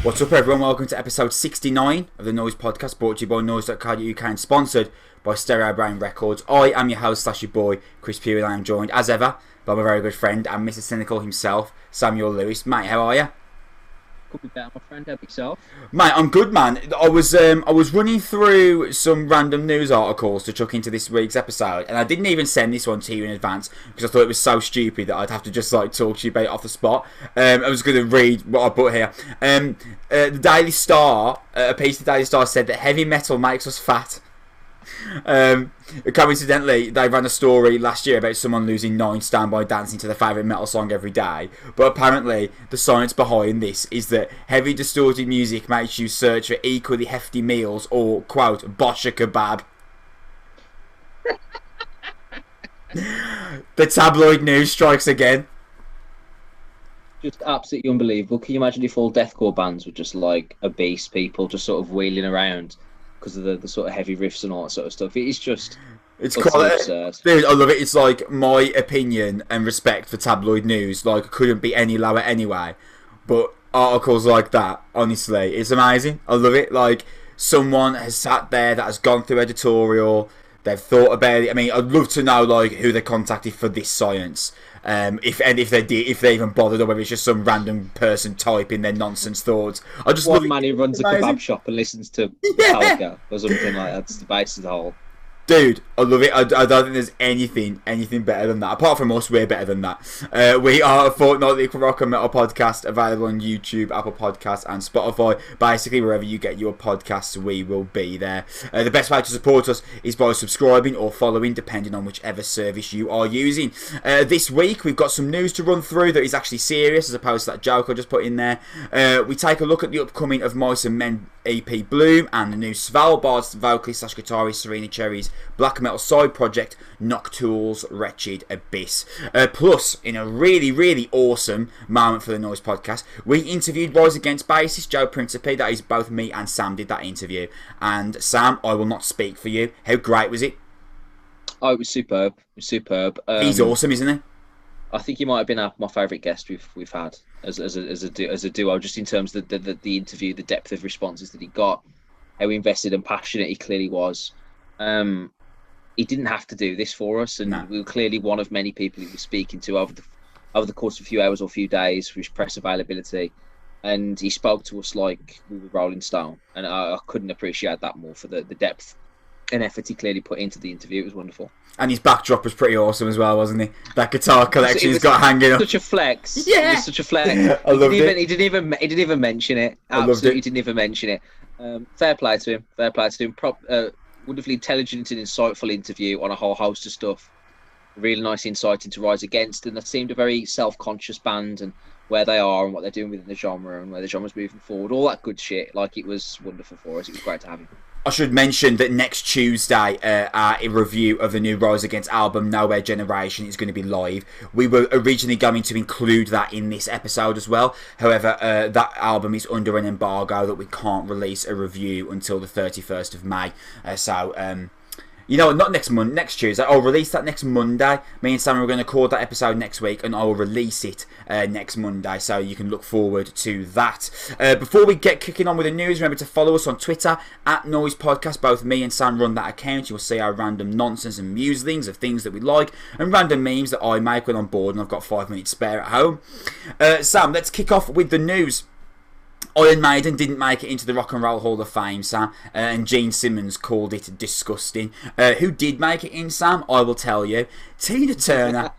What's up, everyone? Welcome to episode 69 of the Noizze Podcast, brought to you by Noizze.co.uk and sponsored by Stereo Brain Records. I am your host / your boy, Kris, and I am joined, as ever, by my very good friend and Mr. Cynical himself, Samuel Lewis. Mate, how are you? Could be better, my friend. How about yourself? Mate, I'm good, man. I was running through some random news articles to chuck into this week's episode, and I didn't even send this one to you in advance because I thought it was so stupid that I'd have to just talk to you about it off the spot. I was going to read what I put here. The Daily Star, a piece of the Daily Star said that heavy metal makes us fat. Coincidentally, they ran a story last year about someone losing 9 stone by dancing to their favourite metal song every day, but apparently the science behind this is that heavy distorted music makes you search for equally hefty meals or, quote, bosh a kebab. The tabloid news strikes again. Just absolutely unbelievable. Can you imagine if all deathcore bands were just like obese people just sort of wheeling around because of the sort of heavy riffs and all that sort of stuff? It's quite absurd. Dude, I love it. It's like my opinion and respect for tabloid news couldn't be any lower anyway. But articles like that, honestly, it's amazing. I love it. Like, someone has sat there that has gone through editorial, they've thought about it. I mean, I'd love to know who they contacted for this science. If they even bothered, or whether it's just some random person typing their nonsense thoughts. I just one man who runs a kebab shop and listens to Metallica or something like that. That's the base of the whole. Dude, I love it. I don't think there's anything better than that. Apart from us, we're better than that. We are a fortnightly rock and metal podcast available on YouTube, Apple Podcasts and Spotify. Basically, wherever you get your podcasts, we will be there. The best way to support us is by subscribing or following, depending on whichever service you are using. This week, we've got some news to run through that is actually serious, as opposed to that joke I just put in there. We take a look at the upcoming Of Mice and Men EP Bloom and the new Svalbard vocalist / guitarist Serena Cherry's black metal side project Noctule Wretched Abyss. Plus, in a really, really awesome moment for the Noizze Podcast, we interviewed Rise Against bassist Joe Principe. That is, both me and Sam did that interview. And Sam, I will not speak for you. How great was it? Oh, it was superb. He's awesome, isn't he? I think he might have been my favourite guest we've had as a duo, just in terms of the interview, the depth of responses that he got, how invested and passionate he clearly was. He didn't have to do this for us, and we were clearly one of many people he was speaking to over the course of a few hours or few days for his press availability, and he spoke to us like we were Rolling Stone, and I couldn't appreciate that more for the depth and effort he clearly put into the interview. It was wonderful. And his backdrop was pretty awesome as well, wasn't he? That guitar collection he's got hanging up. Such a flex. Yeah. It was such a flex. I loved it. He didn't even mention it. Absolutely didn't even mention it. Fair play to him. Wonderfully intelligent and insightful interview on a whole host of stuff. Really nice insight into Rise Against, and that seemed a very self-conscious band and where they are and what they're doing within the genre and where the genre's moving forward. All that good shit. It was wonderful for us. It was great to have him. I should mention that next Tuesday, a review of the new Rise Against album, Nowhere Generation, is going to be live. We were originally going to include that in this episode as well. However, that album is under an embargo that we can't release a review until the 31st of May. You know, not next Tuesday. I'll release that next Monday. Me and Sam are going to record that episode next week, and I will release it next Monday, so you can look forward to that. Before we get kicking on with the news, remember to follow us on Twitter at Noizze Podcast. Both me and Sam run that account. You'll see our random nonsense and musings of things that we like, and random memes that I make when I'm bored and I've got 5 minutes spare at home. Sam, let's kick off with the news. Iron Maiden didn't make it into the Rock and Roll Hall of Fame, Sam, and Gene Simmons called it disgusting. Who did make it in, Sam? I will tell you. Tina Turner,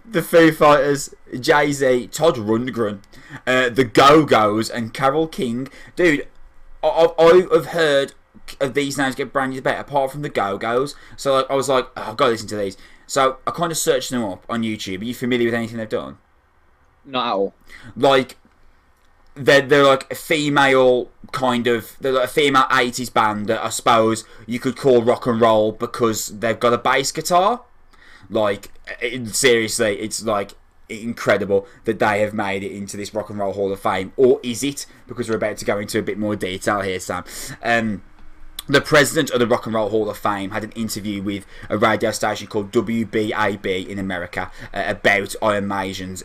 the Foo Fighters, Jay-Z, Todd Rundgren, the Go-Go's, and Carole King. Dude, I have heard of these names get branded about, apart from the Go-Go's. So I was like, I've got to listen to these. So I kind of searched them up on YouTube. Are you familiar with anything they've done? Not at all. They're like a female they're like a female 80s band that I suppose you could call rock and roll because they've got a bass guitar. Seriously, it's incredible that they have made it into this Rock and Roll Hall of Fame. Or is it? Because we're about to go into a bit more detail here, Sam. The president of the Rock and Roll Hall of Fame had an interview with a radio station called WBAB in America about Iron Maiden's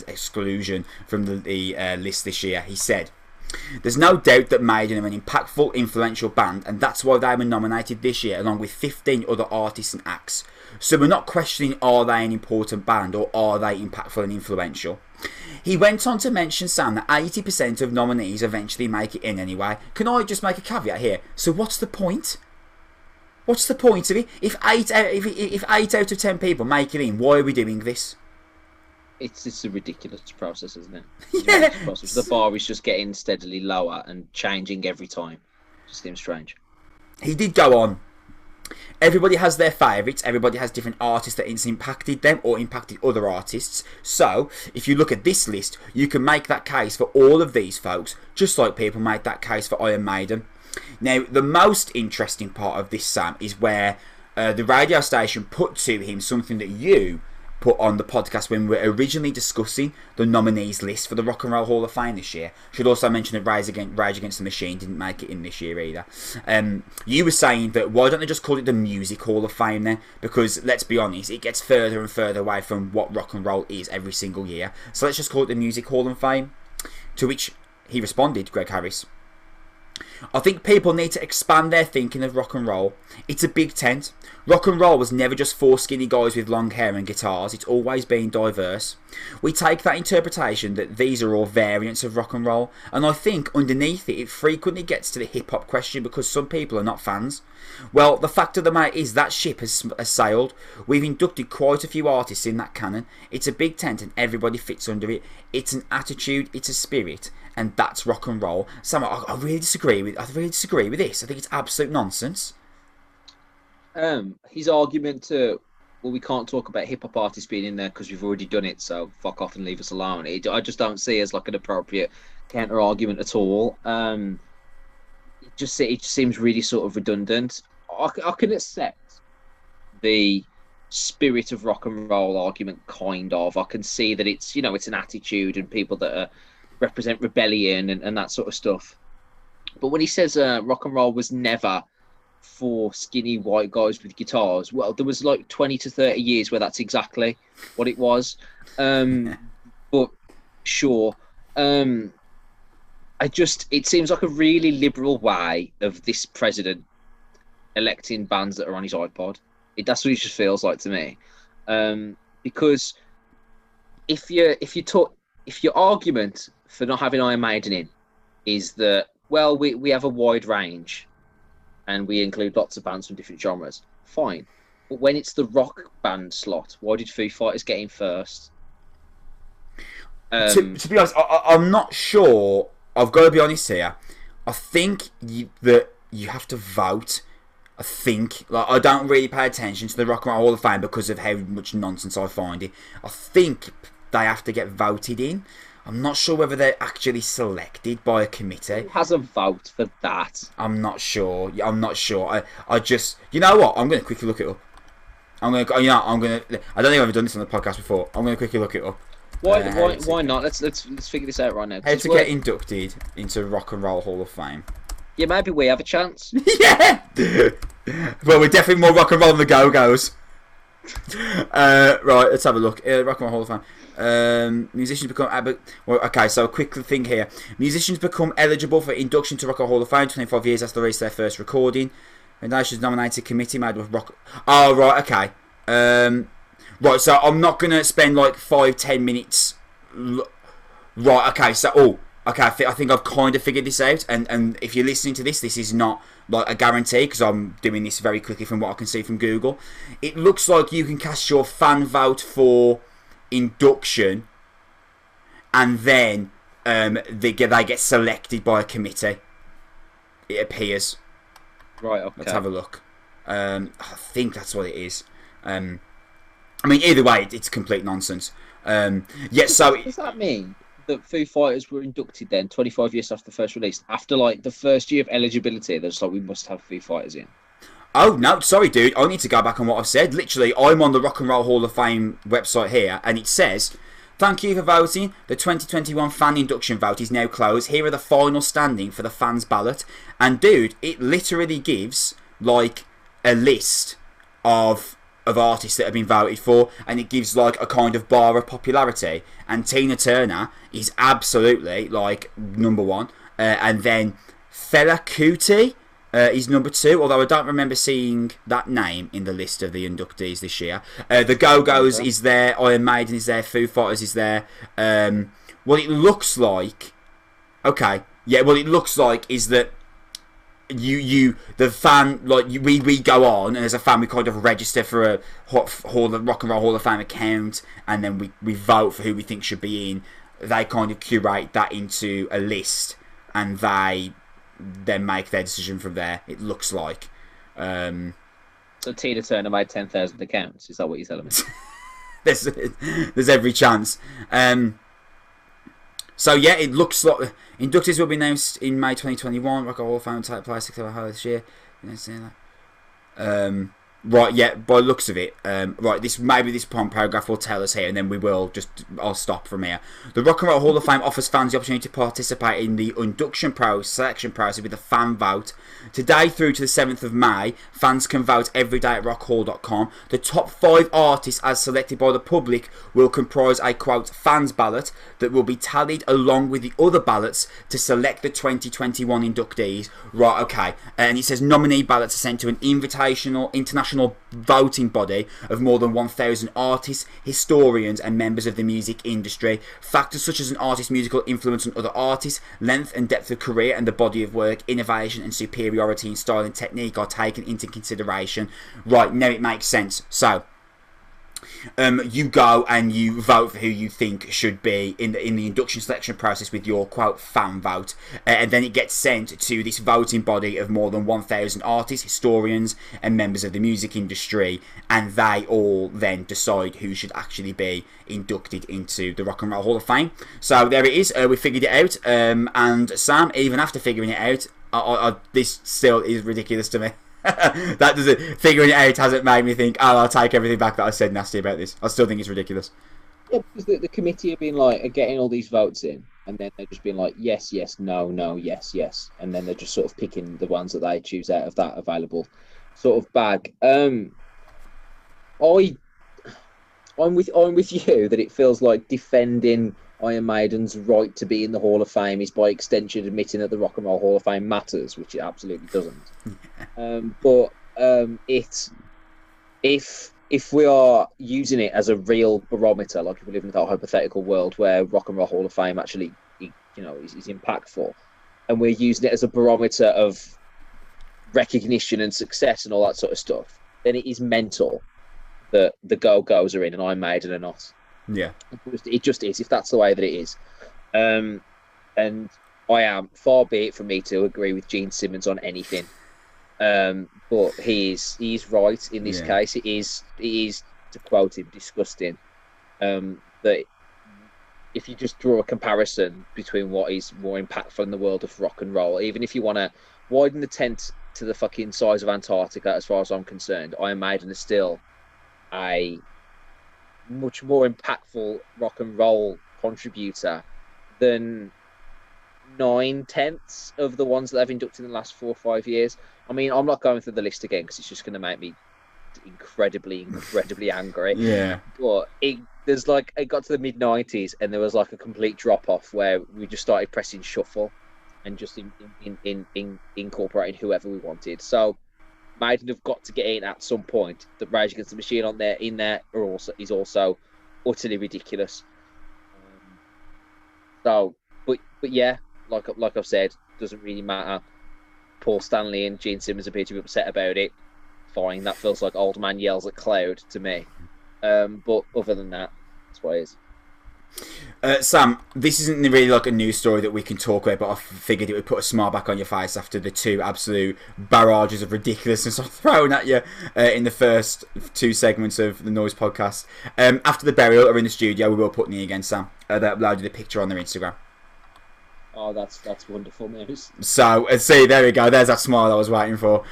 exclusion from the list this year. He said, "There's no doubt that Maiden are an impactful, influential band, and that's why they were nominated this year along with 15 other artists and acts. So we're not questioning are they an important band or are they impactful and influential." He went on to mention, Sam, that 80% of nominees eventually make it in anyway. Can I just make a caveat here? So what's the point? What's the point of it? If 8 out of 10 people make it in, why are we doing this? It's a ridiculous process, isn't it? Yeah. The bar is just getting steadily lower and changing every time. It just seems strange. He did go on. Everybody has their favourites. Everybody has different artists that it's impacted them or impacted other artists. So, if you look at this list, you can make that case for all of these folks, just like people make that case for Iron Maiden. Now, the most interesting part of this, Sam, is where the radio station put to him something that you put on the podcast when we were originally discussing the nominees list for the Rock and Roll Hall of Fame this year. Should also mention that Rage Against the Machine didn't make it in this year either. You were saying that why don't they just call it the Music Hall of Fame then? Because let's be honest, it gets further and further away from what rock and roll is every single year. So let's just call it the Music Hall of Fame. To which he responded, Greg Harris, "I think people need to expand their thinking of rock and roll. It's a big tent. Rock and roll was never just four skinny guys with long hair and guitars. It's always been diverse. We take that interpretation that these are all variants of rock and roll, and I think underneath it frequently gets to the hip-hop question because some people are not fans. Well, the fact of the matter is that ship has sailed. We've inducted quite a few artists in that canon. It's a big tent and everybody fits under it. It's an attitude, it's a spirit, and that's rock and roll." Sam, I really disagree with this. I think it's absolute nonsense. His argument to, well, we can't talk about hip hop artists being in there because we've already done it, so fuck off and leave us alone. I just don't see it as like an appropriate counter argument at all. It just seems really sort of redundant. I can accept the spirit of rock and roll argument, kind of. I can see that it's an attitude and people that represent rebellion and that sort of stuff. But when he says rock and roll was never for skinny white guys with guitars, well, there was like 20 to 30 years where that's exactly what it was. But sure. It seems like a really liberal way of this president electing bands that are on his iPod. That's what it just feels like to me. Because if your argument for not having Iron Maiden in is that, well, we have a wide range and we include lots of bands from different genres, fine. But when it's the rock band slot, why did Foo Fighters get in first? To be honest, I'm not sure. I've got to be honest here. I think that you have to vote. I don't really pay attention to the Rock and Roll Hall of Fame because of how much nonsense I find it. I think they have to get voted in. I'm not sure whether they're actually selected by a committee. Who has a vote for that? I'm not sure. I just, you know what? I'm going to quickly look it up. I don't think I've ever done this on the podcast before. I'm going to quickly look it up. Why not? Let's figure this out right now. How to get inducted into Rock and Roll Hall of Fame. Yeah, maybe we have a chance. Yeah! Well, we're definitely more rock and roll than the Go-Go's. Right, let's have a look. Rock and Roll Hall of Fame. Musicians become... okay, so a quick thing here. Musicians become eligible for induction to Rock and Roll Hall of Fame 25 years after the release of their first recording. The nation's nominated committee made with rock... Oh, right, okay. Right, so I'm not going to spend like 5-10 minutes... Right, okay, so... Okay, I think I've kind of figured this out, and if you're listening to this is not like a guarantee because I'm doing this very quickly from what I can see from Google. It looks like you can cast your fan vote for induction, and then they get selected by a committee. It appears. Right. Okay. Let's have a look. I think that's what it is. I mean, either way, it's complete nonsense. Yeah. So what does that mean? That Foo Fighters were inducted then 25 years after the first release, after like the first year of eligibility, they're just like, we must have Foo Fighters in. Oh no, sorry dude, I need to go back on what I've said. Literally, I'm on the Rock and Roll Hall of Fame website here, and it says Thank you for voting. The 2021 fan induction vote is now closed. Here are the final standing for the fans ballot. And dude, it literally gives like a list of artists that have been voted for, and it gives like a kind of bar of popularity. And Tina Turner is absolutely like number one, and then Fela Kuti is number two, although I don't remember seeing that name in the list of the inductees this year. The Go-Go's is there, Iron Maiden is there, Foo Fighters is there. What it looks like, what it looks like is that the fan, like we go on, and as a fan we kind of register for a Rock and Roll Hall of Fame account, and then we vote for who we think should be in. They kind of curate that into a list, and they then make their decision from there, it looks like. So Tina Turner made 10,000 accounts, is that what you're telling me? there's every chance. So yeah, it looks like inductees will be announced in May 2021. Rock and Roll Fame will take place 6 hours this year. You know, see that? Right, yeah, by the looks of it, right, this paragraph will tell us here, and then I'll stop from here. The Rock and Roll Hall of Fame offers fans the opportunity to participate in the induction selection process with a fan vote. Today through to the 7th of May, fans can vote every day at rockhall.com. The top 5 artists as selected by the public will comprise a, quote, fans ballot that will be tallied along with the other ballots to select the 2021 inductees. Right, okay, and it says nominee ballots are sent to an invitational international voting body of more than 1,000 artists, historians and members of the music industry. Factors such as an artist's musical influence on other artists, length and depth of career and the body of work, innovation and superiority in style and technique are taken into consideration. Right, now it makes sense. So you go and you vote for who you think should be in the induction selection process with your, quote, fan vote, and then it gets sent to this voting body of more than 1,000 artists, historians and members of the music industry, and they all then decide who should actually be inducted into the Rock and Roll Hall of Fame. So there it is, we figured it out, and Sam, even after figuring it out, this still is ridiculous to me. Figuring it out hasn't made me think, I'll take everything back that I said nasty about this. I still think it's ridiculous. Yeah, because the committee have been like getting all these votes in, and then they're just being like, yes, yes, no, no, yes, yes, and then they're just sort of picking the ones that they choose out of that available sort of bag. I'm with you that it feels like defending Iron Maiden's right to be in the Hall of Fame is by extension admitting that the Rock and Roll Hall of Fame matters, which it absolutely doesn't. But if we are using it as a real barometer, like if we live in that hypothetical world where Rock and Roll Hall of Fame actually, is impactful, and we're using it as a barometer of recognition and success and all that sort of stuff, then it is mental that the Go-Go's are in and Iron Maiden are not. Yeah, it just is, if that's the way that it is. And I am, far be it from me to agree with Gene Simmons on anything. But he's right in this case. It is, to quote him, disgusting. That if you just draw a comparison between what is more impactful in the world of rock and roll, even if you want to widen the tent to the fucking size of Antarctica, as far as I'm concerned, Iron Maiden is still a much more impactful rock and roll contributor than 9/10 of the ones that I've inducted in the last 4 or 5 years. I mean, I'm not going through the list again because it's just going to make me incredibly angry. Yeah. But it got to the mid-90s and there was like a complete drop-off where we just started pressing shuffle and just incorporating whoever we wanted. So Maiden have got to get in at some point. The Rage Against the Machine in there is also utterly ridiculous. But yeah, like I've said, doesn't really matter. Paul Stanley and Gene Simmons appear to be upset about it. Fine, that feels like old man yells at cloud to me. But other than that, that's what it is. Sam, this isn't really like a news story that we can talk about, but I figured it would put a smile back on your face after the 2 absolute barrages of ridiculousness I've thrown at you in the first 2 segments of the Noizze Podcast. After the burial or in the studio, we will put me again, Sam. They uploaded a picture on their Instagram. Oh, that's wonderful news. So, see, there we go. There's that smile I was waiting for.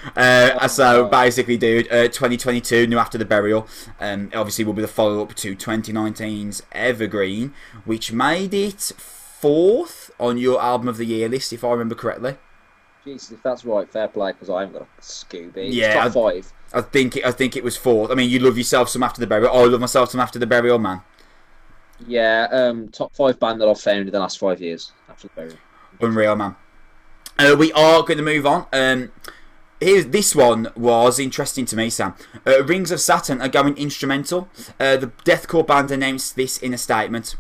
So, basically, dude, 2022, New After the Burial, obviously will be the follow-up to 2019's Evergreen, which made it 4th on your Album of the Year list, if I remember correctly. Jesus, if that's right, fair play, because I haven't got a Scooby. Yeah, it's top 5. I think it was 4th. I mean, you love yourself some After the Burial. I love myself some After the Burial, man. Yeah, top 5 band that I've found in the last 5 years. After the Burial. Unreal, man. We are going to move on. This one was interesting to me, Sam. Rings of Saturn are going instrumental. The deathcore band announced this in a statement.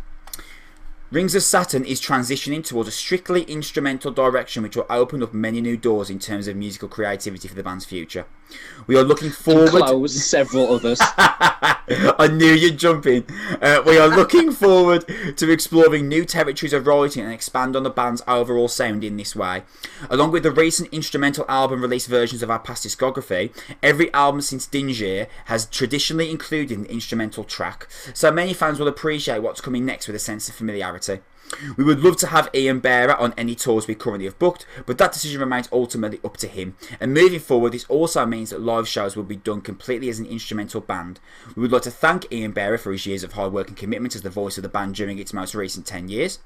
Rings of Saturn is transitioning towards a strictly instrumental direction, which will open up many new doors in terms of musical creativity for the band's future. We are looking forward. Close several others. I knew you'd jump in. We are looking forward to exploring new territories of writing and expand on the band's overall sound in this way. Along with the recent instrumental album release versions of our past discography, every album since Dingier has traditionally included an instrumental track, so many fans will appreciate what's coming next with a sense of familiarity. We would love to have Ian Barrow on any tours we currently have booked, but that decision remains ultimately up to him. And moving forward, this also means that live shows will be done completely as an instrumental band. We would like to thank Ian Barrow for his years of hard work and commitment as the voice of the band during its most recent 10 years.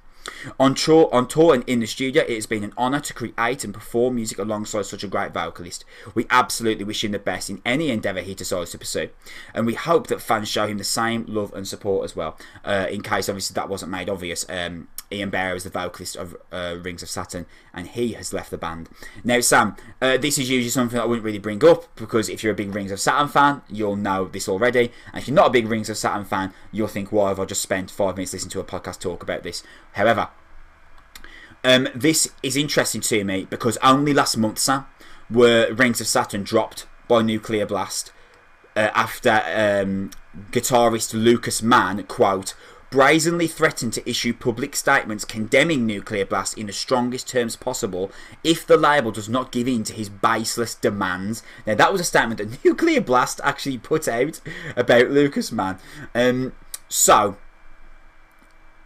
On tour and in the studio, it has been an honour to create and perform music alongside such a great vocalist. We absolutely wish him the best in any endeavour he decides to pursue, and we hope that fans show him the same love and support as well. In case obviously that wasn't made obvious, Ian Barrow is the vocalist of Rings of Saturn, and he has left the band. Now, Sam, this is usually something I wouldn't really bring up, because if you're a big Rings of Saturn fan, you'll know this already, and if you're not a big Rings of Saturn fan, you'll think, why have I just spent 5 minutes listening to a podcast talk about this? However, this is interesting to me because only last month, Sam, were Rings of Saturn dropped by Nuclear Blast after guitarist Lucas Mann, quote, brazenly threatened to issue public statements condemning Nuclear Blast in the strongest terms possible if the label does not give in to his baseless demands. Now, that was a statement that Nuclear Blast actually put out about Lucas Mann.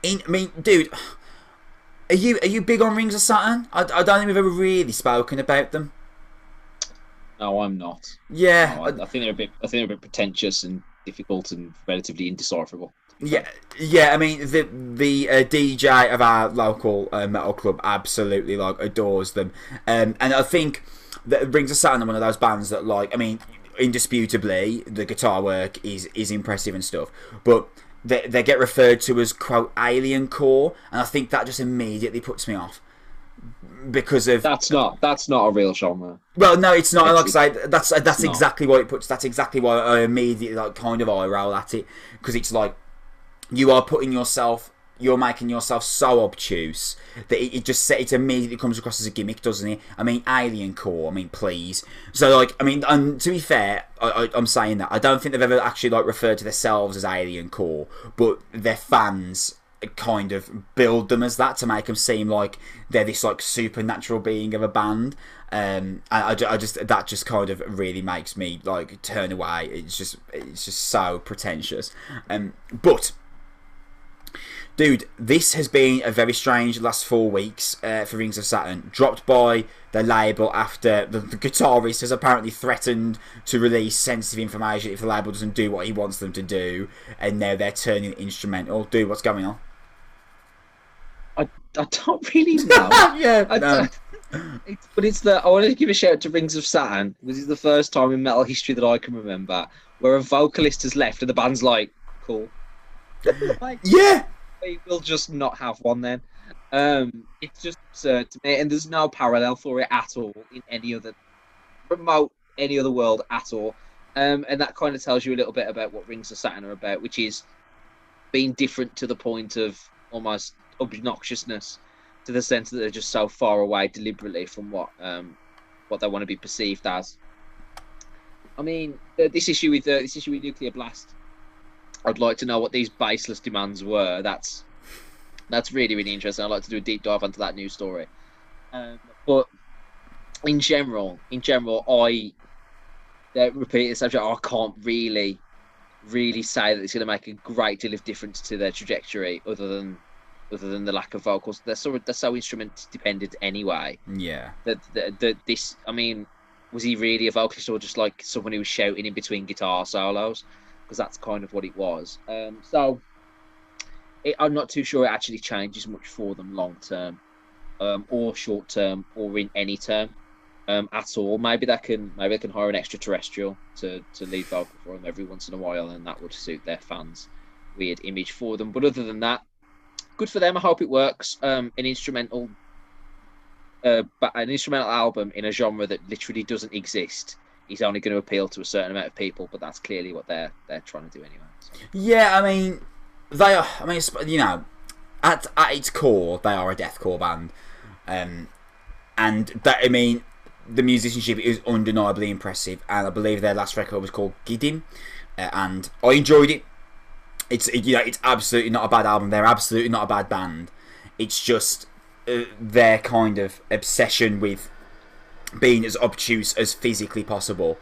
Dude, are you big on Rings of Saturn? I don't think we've ever really spoken about them. No, I'm not. Yeah, no, I think they're a bit pretentious and difficult and relatively indecipherable. Yeah. I mean, the DJ of our local metal club absolutely adores them, and I think that Rings of Saturn are one of those bands that indisputably the guitar work is impressive and stuff, but they get referred to as, quote, alien core, and I think that just immediately puts me off because of that's not a real genre. Well, no, it's not. Like I say, that's exactly why it puts. That's exactly why I immediately kind of eye roll at it, because it's like you're making yourself so obtuse that it immediately comes across as a gimmick, doesn't it? I mean, alien core. I mean, please. So and to be fair, I'm saying that I don't think they've ever actually referred to themselves as alien core, but their fans kind of build them as that to make them seem like they're this supernatural being of a band. That just kind of really makes me turn away. It's just so pretentious. But dude, this has been a very strange last 4 weeks for Rings of Saturn. Dropped by the label after the guitarist has apparently threatened to release sensitive information if the label doesn't do what he wants them to do, and now they're turning instrumental. Dude, what's going on? I don't really know. Yeah, but I want to give a shout out to Rings of Saturn. This is the first time in metal history that I can remember where a vocalist has left and the band's like, cool. Yeah. We'll just not have one then. It's just absurd to me, and there's no parallel for it at all in any other world at all. And that kind of tells you a little bit about what Rings of Saturn are about, which is being different to the point of almost obnoxiousness, to the sense that they're just so far away deliberately from what they want to be perceived as. I mean, this issue with Nuclear Blast, I'd like to know what these baseless demands were. That's really, really interesting. I'd like to do a deep dive into that news story. But in general, I repeat the subject. I can't really say that it's going to make a great deal of difference to their trajectory, other than other than the lack of vocals. They're so instrument dependent anyway. Yeah. That this, I mean, was he really a vocalist or just like someone who was shouting in between guitar solos? Because that's kind of what it was. I'm not too sure it actually changes much for them long term, or short term, or in any term at all. Maybe they can hire an extraterrestrial to lead vocal for them every once in a while, and that would suit their fans' weird image for them. But other than that, good for them. I hope it works. An instrumental album in a genre that literally doesn't exist is only going to appeal to a certain amount of people, but that's clearly what they're trying to do anyway. So. Yeah, I mean, they are. I mean, you know, at its core, they are a deathcore band, and that, I mean, the musicianship is undeniably impressive. And I believe their last record was called Gidim, and I enjoyed it. It's absolutely not a bad album. They're absolutely not a bad band. It's just their kind of obsession with being as obtuse as physically possible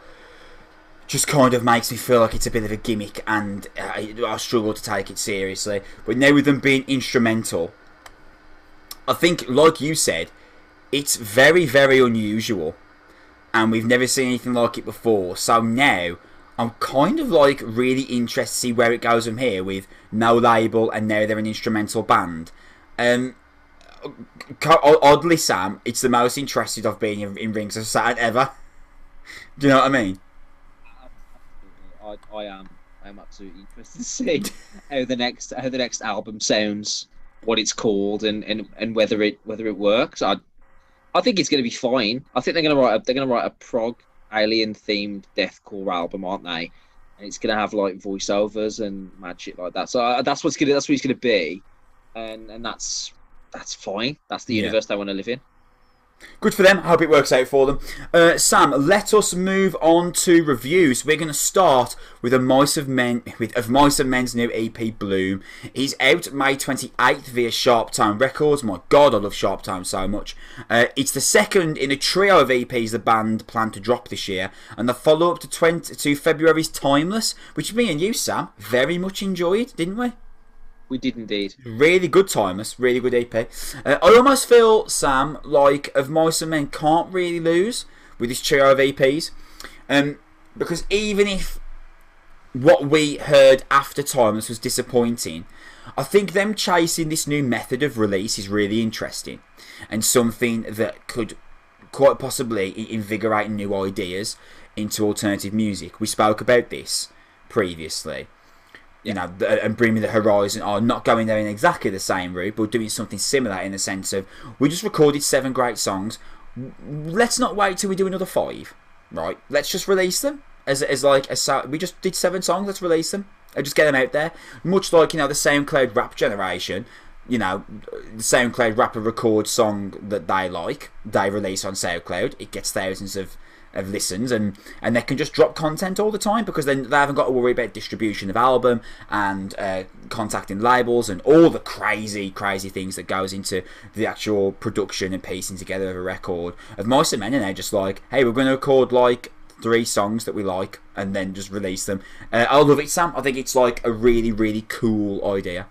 just kind of makes me feel like it's a bit of a gimmick, and I struggle to take it seriously. But now with them being instrumental, I think, like you said, it's very, very unusual, and we've never seen anything like it before. So now I'm kind of like really interested to see where it goes from here with no label, and now they're an instrumental band. Oddly, Sam, it's the most interested I've been in Rings of Saturn ever. Do you know what I mean? I am absolutely interested to see how the next album sounds, what it's called, and whether it works. I think it's going to be fine. I think they're going to write a prog alien themed deathcore album, aren't they? And it's going to have like voiceovers and mad shit like that. So that's what it's going to be, and that's fine. That's the universe they want to live in. Good for them. I hope it works out for them. Sam, let us move on to reviews. We're going to start with Of Mice and Men's new EP, Bloom. He's out May 28th via Sharp Tone Records. My God, I love Sharp Tone so much. It's the second in a trio of EPs the band plan to drop this year, and the follow-up to February's Timeless, which me and you, Sam, very much enjoyed, didn't we? We did indeed. Really good Timeless, really good EP. I almost feel, Sam, like Of Mice and Men can't really lose with this trio of EPs. Because even if what we heard after Timeless was disappointing, I think them chasing this new method of release is really interesting, and something that could quite possibly invigorate new ideas into alternative music. We spoke about this previously. You know, and Bring Me the Horizon are not going there in exactly the same route, but doing something similar in the sense of, we just recorded 7 great songs. Let's not wait till we do another 5, right? Let's just release them we just did 7 songs. Let's release them and just get them out there. Much like, you know, the SoundCloud rap generation. You know, the SoundCloud rapper records song that they release on SoundCloud. It gets thousands of listens, and they can just drop content all the time, because then they haven't got to worry about distribution of album and contacting labels and all the crazy things that goes into the actual production and piecing together of a record. Of Mice and Men are now just like, hey, we're going to record like 3 songs that we like and then just release them. I love it, Sam. I think it's like a really, really cool idea.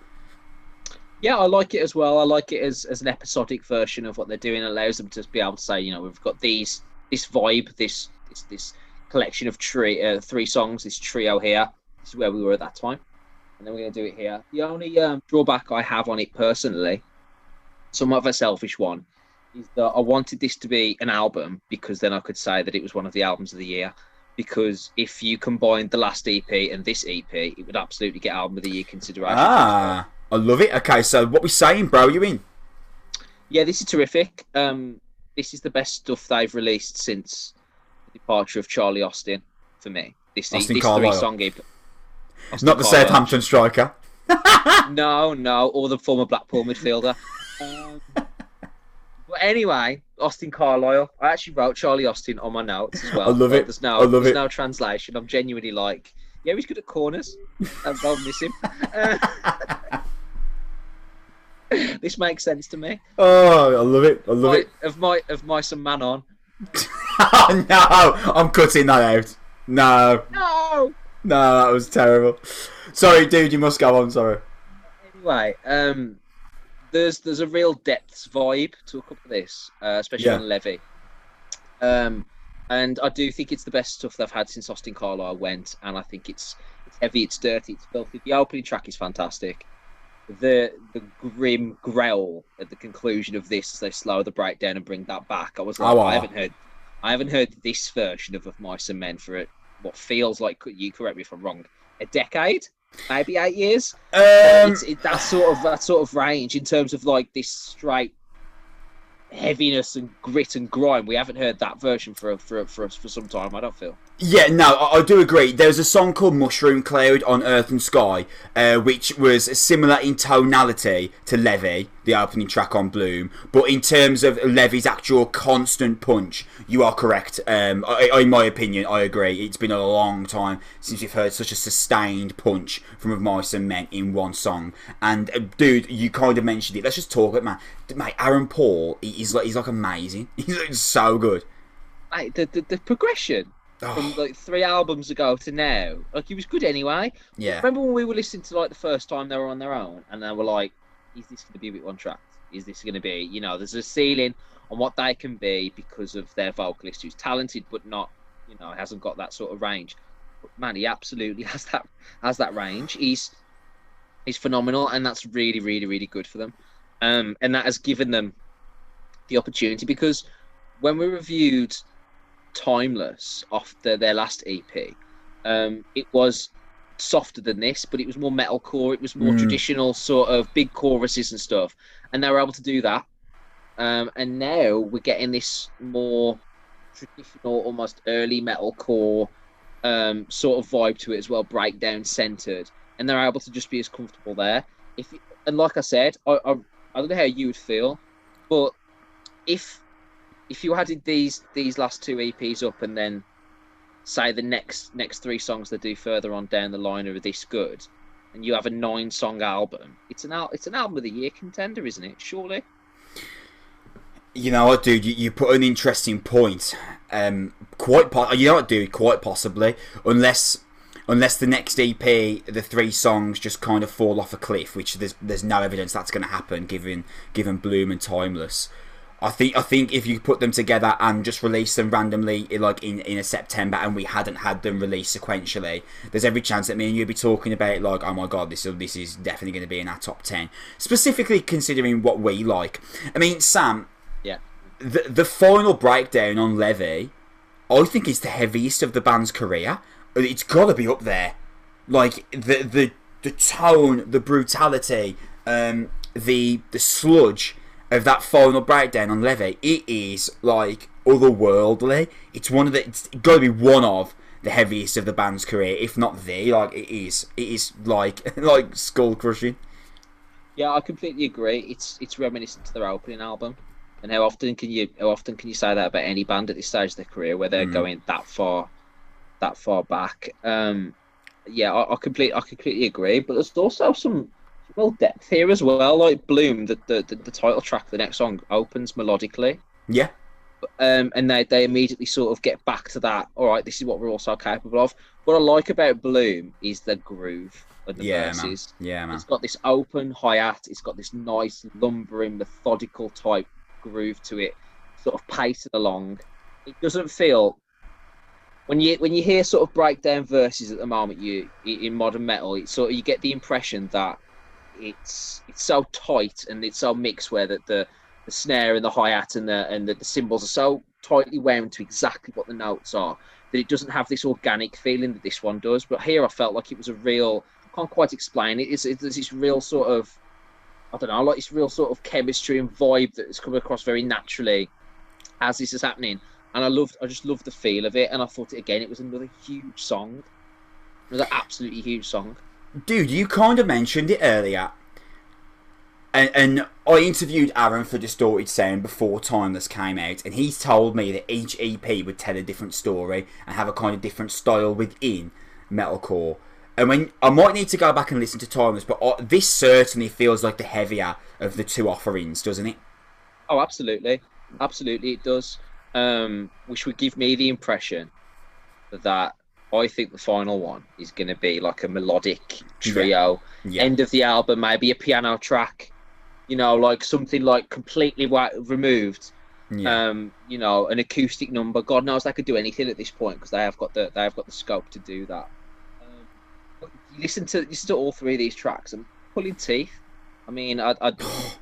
Yeah, I like it as well. I like it as an episodic version of what they're doing. It allows them to be able to say, you know, we've got this vibe, this collection of 3 songs, this trio here. This is where we were at that time, and then we're going to do it here. The only drawback I have on it personally, somewhat of a selfish one, is that I wanted this to be an album, because then I could say that it was one of the albums of the year. Because if you combine the last EP and this EP, it would absolutely get album of the year consideration. I love it. Okay, so what we saying, bro? You in? Yeah, this is terrific. This is the best stuff they've released since the departure of Charlie Austin, for me. This 3-song EP. Not the Southampton striker. No, or the former Blackpool midfielder. But anyway, Austin Carlisle. I actually wrote Charlie Austin on my notes as well. I love it. There's no translation. I'm genuinely like, yeah, he's good at corners. I'll miss him. This makes sense to me. Oh, I love it. I love it. Of Mice and Man on. Oh no! I'm cutting that out. No, that was terrible. Sorry, dude. You must go on. Sorry. Anyway, there's a real depths vibe to a couple of this, especially on Levy. And I do think it's the best stuff they've had since Austin Carlisle went, and I think it's heavy, it's dirty, it's filthy. The opening track is fantastic. The grim growl at the conclusion of this as they slow the breakdown and bring that back. I was like, I haven't heard this version of Mice and Men for what feels like, you correct me if I'm wrong, a decade, maybe 8 years. That sort of range in terms of like this straight heaviness and grit and grime. We haven't heard that version for some time, I don't feel. Yeah, no, I do agree. There's a song called Mushroom Cloud on Earth and Sky, which was similar in tonality to Levy, the opening track on Bloom, but in terms of Levy's actual constant punch, you are correct. In my opinion, I agree. It's been a long time since we've heard such a sustained punch from Mice and Men in one song. And dude, you kind of mentioned it. Let's just talk it, man. Mate, Aaron Paul, he's like amazing. He's like so good. Mate, the progression. From like 3 albums ago to now, like he was good anyway. Yeah. Remember when we were listening to like the first time they were on their own, and they were like, "Is this going to be a bit one track? Is this going to be, there's a ceiling on what they can be because of their vocalist who's talented but not, hasn't got that sort of range." But man, he absolutely has that range. He's phenomenal, and that's really, really, really good for them. And that has given them the opportunity, because when we reviewed Timeless off their last EP, it was softer than this, but it was more metalcore. It was more traditional, sort of big choruses and stuff, and they were able to do that. And now we're getting this more traditional, almost early metalcore sort of vibe to it as well, breakdown centered, and they're able to just be as comfortable there. And like I said, I don't know how you would feel, but if you added these last 2 EPs up, and then say the next 3 songs they do further on down the line are this good, and you have a 9-song album, it's an album of the year contender, isn't it? Surely. You know what, dude? You put an interesting point. Quite possibly, unless the next EP, the 3 songs just kind of fall off a cliff, which there's no evidence that's going to happen, given Bloom and Timeless. I think if you put them together and just release them randomly, like in a September, and we hadn't had them released sequentially, there's every chance that me and you'd be talking about like, oh my god, this is definitely going to be in our top 10. Specifically considering what we like. I mean, Sam. Yeah. The final breakdown on Levy, I think is the heaviest of the band's career. It's got to be up there. Like the tone, the brutality, the sludge of that final breakdown on Levy, it is like otherworldly. It's got to be one of the heaviest of the band's career, if not the. Like it is like skull crushing. Yeah, I completely agree. It's reminiscent to their opening album, and how often can you say that about any band at this stage of their career where they're going that far back? Yeah, I completely agree. But there's also some real depth here as well. Like Bloom, the title track, the next song opens melodically. Yeah. And they immediately sort of get back to that. All right, this is what we're also capable of. What I like about Bloom is the groove of the verses. Man. Yeah, man. It's got this open hi-hat. It's got this nice lumbering, methodical type groove to it, sort of pacing along. It doesn't feel, when you hear sort of breakdown verses at the moment, in modern metal, it's sort of, you get the impression that it's so tight and it's so mixed, where that the snare and the hi-hat and the cymbals are so tightly wound to exactly what the notes are, that it doesn't have this organic feeling that this one does. But here I felt like it was a real, I can't quite explain it, it's this real sort of, I don't know, like this real sort of chemistry and vibe that is coming across very naturally as this is happening. And I just loved the feel of it, and I thought it was another huge song. It was an absolutely huge song. Dude, you kind of mentioned it earlier, and I interviewed Aaron for Distorted Sound before Timeless came out, and he's told me that each EP would tell a different story and have a kind of different style within metalcore. And when I might need to go back and listen to Timeless, but this certainly feels like the heavier of the 2 offerings, doesn't it? Oh, absolutely it does. Which would give me the impression that I think the final one is going to be like a melodic trio. Yeah. End of the album, maybe a piano track, you know, like something like completely removed. Yeah. You know, an acoustic number. God knows they could do anything at this point because they have got the scope to do that. But you listen to all three of these tracks and pulling teeth. I mean, it's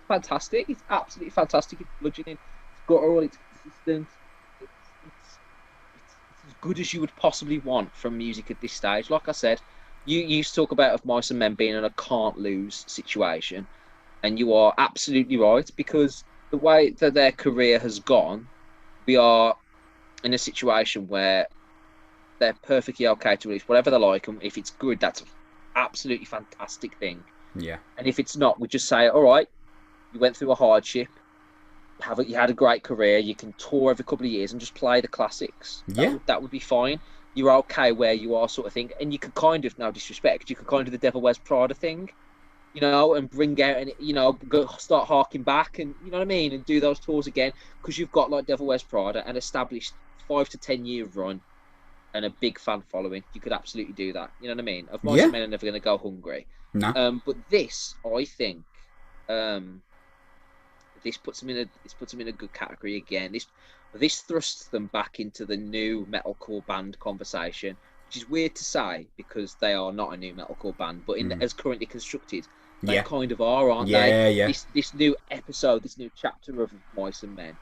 fantastic. It's absolutely fantastic. It's bludgeoning. It's guttural. It's consistent. It's as good as you would possibly want from music at this stage. Like I said, you used to talk about Of Mice and Men being in a can't lose situation, and you are absolutely right, because the way that their career has gone, we are in a situation where they're perfectly okay to release whatever they like, and if it's good, that's an absolutely fantastic thing. Yeah. And if it's not, we just say, all right, you went through a hardship, you had a great career, you can tour every couple of years and just play the classics. Yeah. That would be fine. You're okay where you are, sort of thing. And you could kind of, no disrespect, you could kind of do the Devil Wears Prada thing, you know, and bring out and, you know, start harking back, and you know what I mean, and do those tours again, because you've got like Devil Wears Prada, an established 5 to 10 year run and a big fan following. You could absolutely do that. You know what I mean? Of Mice and Men are never going to go hungry. No. But this, I think, this puts them in a good category again. This thrusts them back into the new metalcore band conversation, which is weird to say because they are not a new metalcore band, but as currently constructed, they kind of are, aren't they? Yeah. This new episode, this new chapter of Mice and Men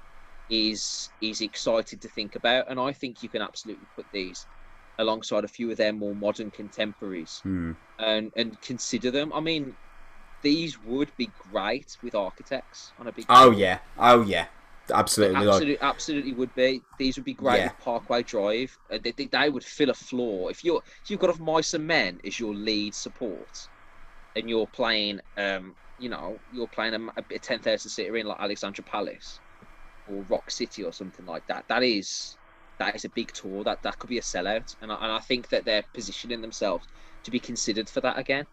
is exciting to think about, and I think you can absolutely put these alongside a few of their more modern contemporaries and consider them. I mean, these would be great with Architects on a big. Oh yeah, absolutely. Absolutely would be. These would be great with Parkway Drive. They would fill a floor if you've got Of Mice and Men as your lead support, and you're playing you're playing a 10,000 seater in like Alexandra Palace or Rock City or something like that. That is a big tour. That could be a sellout, and I think that they're positioning themselves to be considered for that again.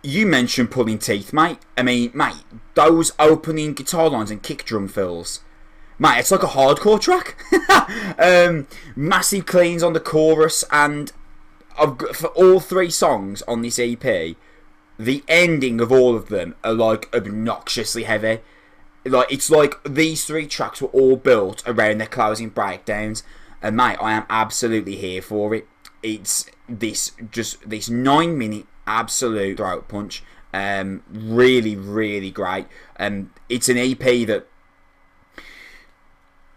You mentioned pulling teeth, mate. I mean, mate, those opening guitar lines and kick drum fills, mate, it's like a hardcore track. Massive cleans on the chorus, and for all three songs on this EP, the ending of all of them are like obnoxiously heavy. Like, it's like these three tracks were all built around their closing breakdowns, and mate, I am absolutely here for it. It's this 9-minute absolute throat punch. Really, really great. It's an EP that,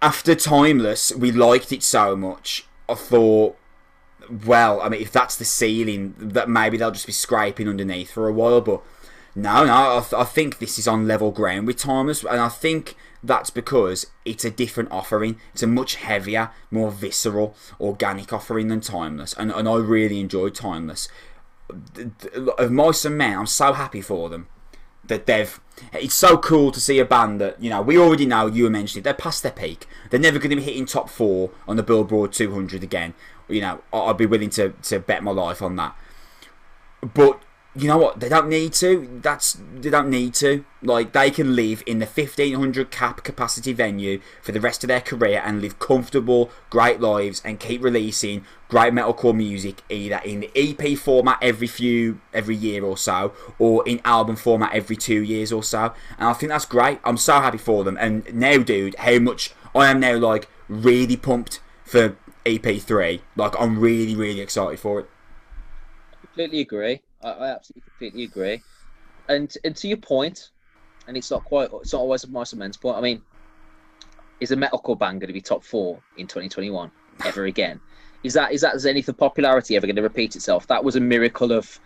after Timeless, we liked it so much. I thought, well, I mean, if that's the ceiling, that maybe they'll just be scraping underneath for a while. But no, I think this is on level ground with Timeless, and I think that's because it's a different offering. It's a much heavier, more visceral, organic offering than Timeless, and I really enjoyed Timeless. Of Mice and Men, I'm so happy for them that it's so cool to see a band that, you know, we already know, you were mentioning it, they're past their peak. They're never going to be hitting top 4 on the Billboard 200 again. You know, I'd be willing to bet my life on that. But you know what? They don't need to. They don't need to. Like, they can live in the 1,500 cap capacity venue for the rest of their career and live comfortable, great lives and keep releasing great metalcore music, either in the EP format every year or so, or in album format every 2 years or so. And I think that's great. I'm so happy for them. And now, dude, how much I am now, like, really pumped for EP3. Like, I'm really, really excited for it. I completely agree. I absolutely completely agree, and to your point, and it's not always a Mice and Men's point. I mean, is a metalcore band going to be top 4 in 2021 ever again? Is that zenith of popularity ever going to repeat itself? That was a miracle of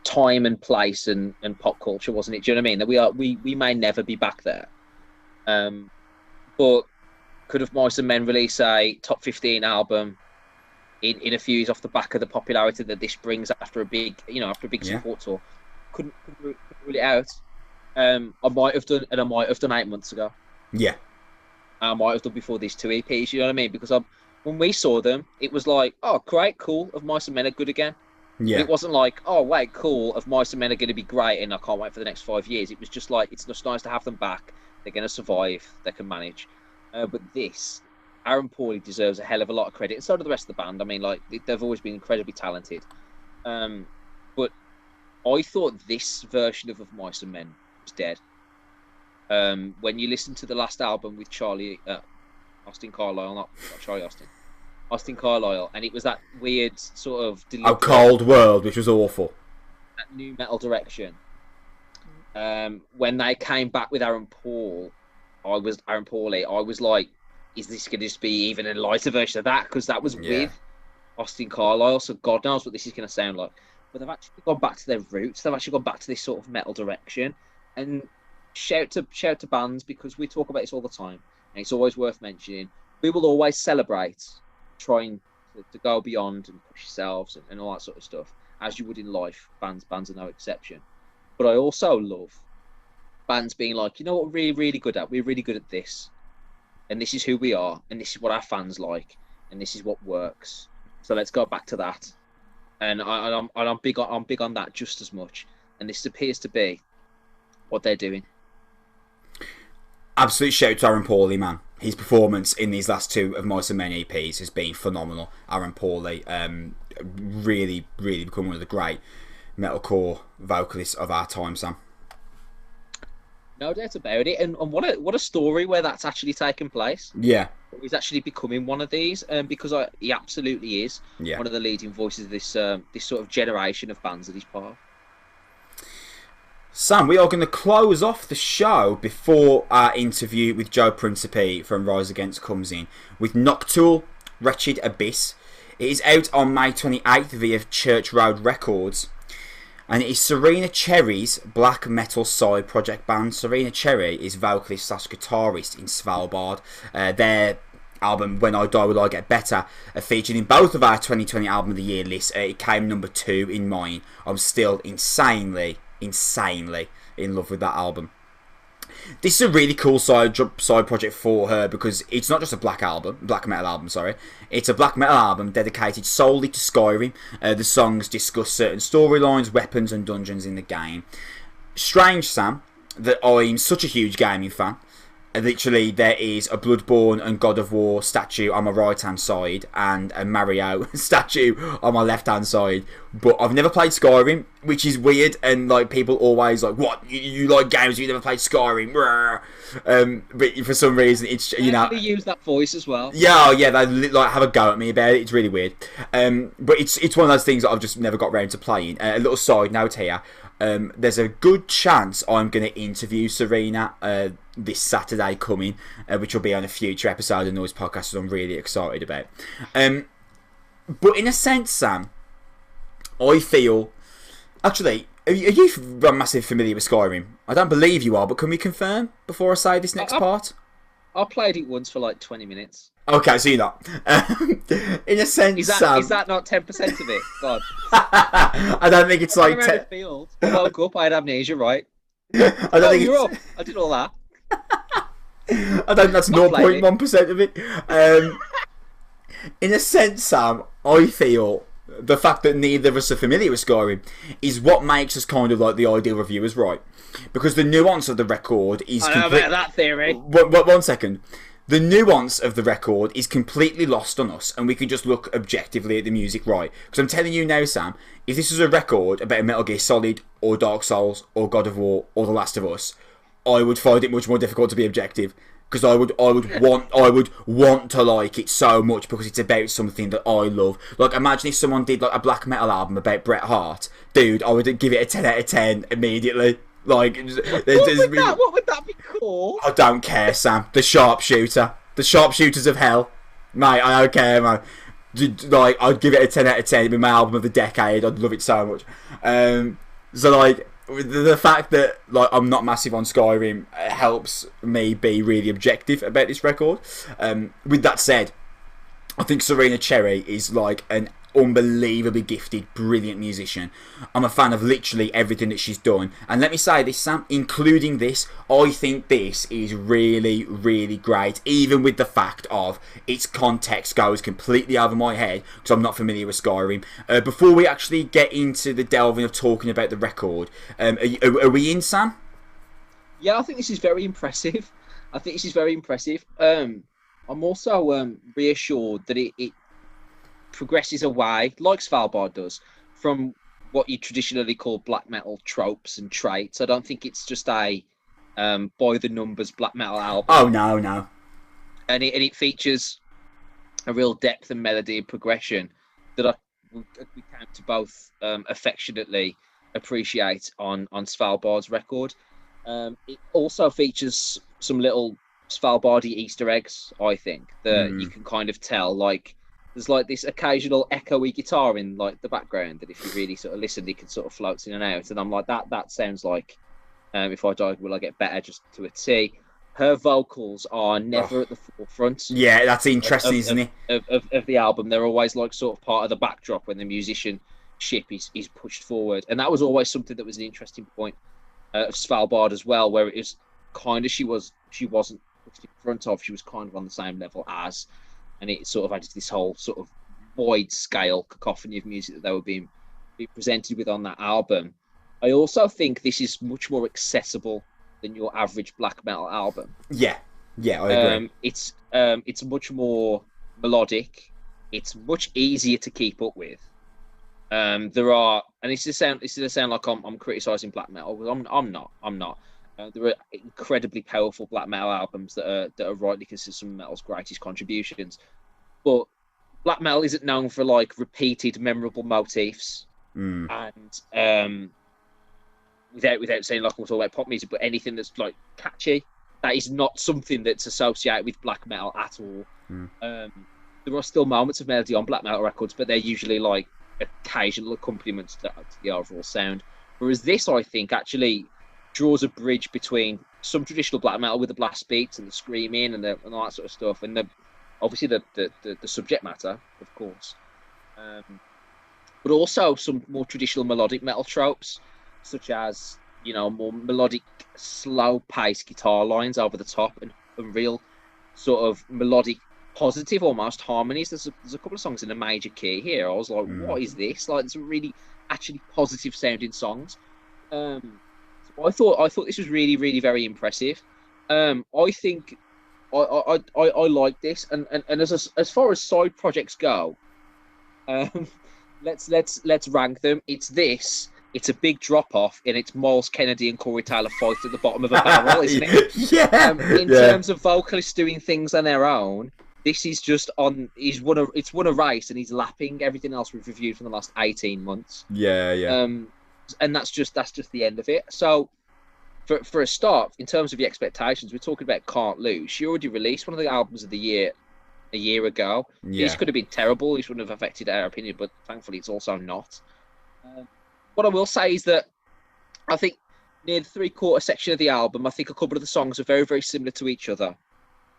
time and place and pop culture, wasn't it? Do you know what I mean? That we may never be back there. But could have Mice and Men release a top 15 album in a few years off the back of the popularity that this brings after a big support tour? Couldn't rule it out. I might have done 8 months ago. Yeah. I might have done before these 2 EPs. You know what I mean? Because when we saw them, it was like, oh, great, cool. Of Mice and Men are good again. Yeah. But it wasn't like, oh, wait, cool. Of Mice and Men are going to be great, and I can't wait for the next 5 years. It was just like, it's just nice to have them back. They're going to survive. They can manage. But this, Aaron Pauley deserves a hell of a lot of credit, and so do the rest of the band. I mean, like, they've always been incredibly talented. But I thought this version of Mice and Men was dead. When you listen to the last album with Austin Carlyle, not Charlie Austin, Austin Carlyle, and it was that weird sort of Cold World, which was awful. That new metal direction. When they came back with Aaron Paul, I was like, is this going to just be even a lighter version of that? Because that was with Austin Carlyle, so God knows what this is going to sound like. But they've actually gone back to their roots. They've actually gone back to this sort of metal direction. And shout to bands, because we talk about this all the time, and it's always worth mentioning. We will always celebrate trying to go beyond and push yourselves and all that sort of stuff, as you would in life. Bands are no exception. But I also love bands being like, you know what we're really, really good at? We're really good at this. And this is who we are. And this is what our fans like. And this is what works. So let's go back to that. And I'm big on that just as much. And this appears to be what they're doing. Absolute shout to Aaron Pauley, man. His performance in these last two of Mice and Men EPs has been phenomenal. Aaron Pauley, really, really become one of the great metalcore vocalists of our time, Sam. No doubt about it. And what a story where that's actually taken place. Yeah. He's actually becoming one of these, because he absolutely is one of the leading voices of this sort of generation of bands that he's part of. Sam, we are going to close off the show before our interview with Joe Principe from Rise Against comes in with Noctule Wretched Abyss. It is out on May 28th via Church Road Records. And it is Serena Cherry's black metal side project band. Serena Cherry is vocalist / guitarist in Svalbard. Their album When I Die Will I Get Better featured in both of our 2020 Album of the Year lists. It came number 2 in mine. I'm still insanely in love with that album. This is a really cool side project for her, because it's not just a black metal album. It's a black metal album dedicated solely to Skyrim. The songs discuss certain storylines, weapons and dungeons in the game. Strange, Sam, that I'm such a huge gaming fan. Literally, there is a Bloodborne and God of War statue on my right hand side and a Mario statue on my left hand side, but I've never played Skyrim, which is weird. And like, people always like, what, you like games but you never played Skyrim? But for some reason it's, you know, they use that voice as well. Yeah, they like have a go at me about it. It's really weird. But it's one of those things that I've just never got around to playing. A little side note here. There's a good chance I'm going to interview Serena this Saturday coming, which will be on a future episode of Noizze Podcast, that I'm really excited about. But in a sense, Sam, I feel... Actually, are you massively familiar with Skyrim? I don't believe you are, but can we confirm before I say this next part? I played it once for like 20 minutes. Okay, so you're not. In a sense, Sam... Is that not 10% of it? God. I don't think it's like... I woke up, I had amnesia, right? I don't think you're up. I did all that. I think that's 0.1% of it. In a sense, Sam, I feel the fact that neither of us are familiar with Skyrim is what makes us kind of like the ideal reviewers, right? Because the nuance of the record is... I know about that theory. One second. The nuance of the record is completely lost on us, and we can just look objectively at the music, right? Because I'm telling you now, Sam, if this was a record about Metal Gear Solid, or Dark Souls, or God of War, or The Last of Us, I would find it much more difficult to be objective. Because I would want to like it so much, because it's about something that I love. Like, imagine if someone did like a black metal album about Bret Hart, dude, I would give it a 10 out of 10 immediately. Like, what would that be called? I don't care, Sam. The Sharpshooters of Hell, mate. I don't care, man. Like, I'd give it a 10 out of 10. It'd be my album of the decade. I'd love it so much. So like, the fact that like I'm not massive on Skyrim helps me be really objective about this record. With that said, I think Serena Cherry is like an unbelievably gifted, brilliant musician. I'm a fan of literally everything that she's done, and let me say this, Sam, including this, I think this is really, really great, even with the fact of its context goes completely over my head because I'm not familiar with Skyrim. Before we actually get into the delving of talking about the record, are we in, Sam? Yeah, I think this is very impressive. I'm also reassured that it progresses away, like Svalbard does, from what you traditionally call black metal tropes and traits. I don't think it's just a by the numbers black metal album. Oh no. And it features a real depth and melody and progression that we came to both affectionately appreciate on Svalbard's record. It also features some little Svalbardy Easter eggs, I think, that you can kind of tell. Like, there's like this occasional echoey guitar in like the background that if you really sort of listen, it can sort of floats in and out. And I'm like, that sounds like If I Die, Will I Get Better, just to a T. Her vocals are never at the forefront. Yeah, that's interesting, isn't it? Of the album. They're always like sort of part of the backdrop when the musicianship is pushed forward. And that was always something that was an interesting point of Svalbard as well, where it was kind of, she wasn't pushed in front of, she was kind of on the same level as, and it sort of added to this whole sort of wide scale cacophony of music that they were being presented with on that album. I also think this is much more accessible than your average black metal album. Yeah, I agree. It's much more melodic. It's much easier to keep up with. There are, and this is to sound like I'm criticizing black metal, because I'm not. There are incredibly powerful black metal albums that are rightly considered some of metal's greatest contributions, but black metal isn't known for like repeated memorable motifs and without saying like we're talking about pop music, but anything that's like catchy, that is not something that's associated with black metal at all. There are still moments of melody on black metal records, but they're usually like occasional accompaniments to the overall sound. Whereas this, I think, actually draws a bridge between some traditional black metal with the blast beats and the screaming and all that sort of stuff, and obviously the subject matter, of course, but also some more traditional melodic metal tropes, such as, you know, more melodic, slow-paced guitar lines over the top and real sort of melodic, positive almost harmonies. There's a couple of songs in a major key here. I was like, what is this? Like, there's some really actually positive sounding songs. So I thought this was really, really very impressive. I think I like this, and as far as side projects go, let's rank them. It's a big drop off, and it's Miles Kennedy and Corey Taylor fight at the bottom of a barrel, isn't it? Yeah. In terms of vocalists doing things on their own, this is just on. It's won a race, and he's lapping everything else we've reviewed from the last 18 months. Yeah. And that's just the end of it. So, for a start, in terms of the expectations, we're talking about Can't Lose. She already released one of the albums of the year a year ago. Yeah. This could have been terrible. This wouldn't have affected our opinion, but thankfully, it's also not. What I will say is that I think near the 3/4 section of the album, I think a couple of the songs are very, very similar to each other,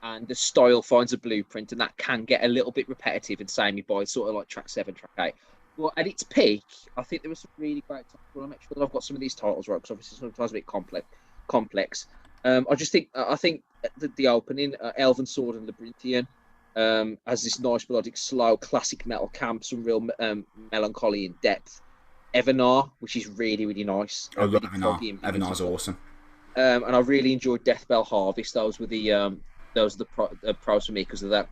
and the style finds a blueprint, and that can get a little bit repetitive and samey by sort of like track 7, track 8. Well, at its peak, I think there was some really great songs. I want to make sure that I've got some of these titles right, because obviously sometimes a bit complex. I think the opening, Elven Sword and Labyrinthian, has this nice melodic, slow, classic metal camp, some real melancholy and depth. Evernar, which is really, really nice. I love really Evernar. Evernar's awesome. And I really enjoyed Death Bell Harvest. Those were the pros for me because of that.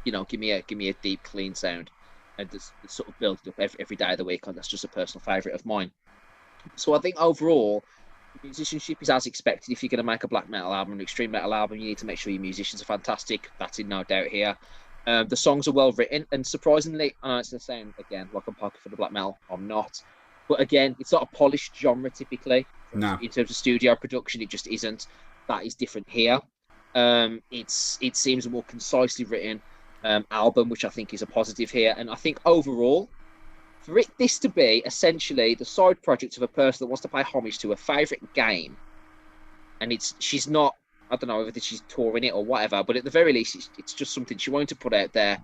You know, give me a deep, clean sound, and just sort of build it up every day of the week. And that's just a personal favourite of mine. So I think overall, musicianship is as expected. If you're going to make a black metal album, an extreme metal album, you need to make sure your musicians are fantastic. That's in no doubt here. The songs are well written, and surprisingly, I know it's the same again, like I'm poking for the black metal. I'm not. But again, it's not a polished genre typically. No. In terms of studio production, it just isn't. That is different here. It seems a more concisely written album, which I think is a positive here. And I think overall, for this to be essentially the side project of a person that wants to pay homage to a favourite game, and she's not, I don't know whether she's touring it or whatever, but at the very least, it's just something she wanted to put out there.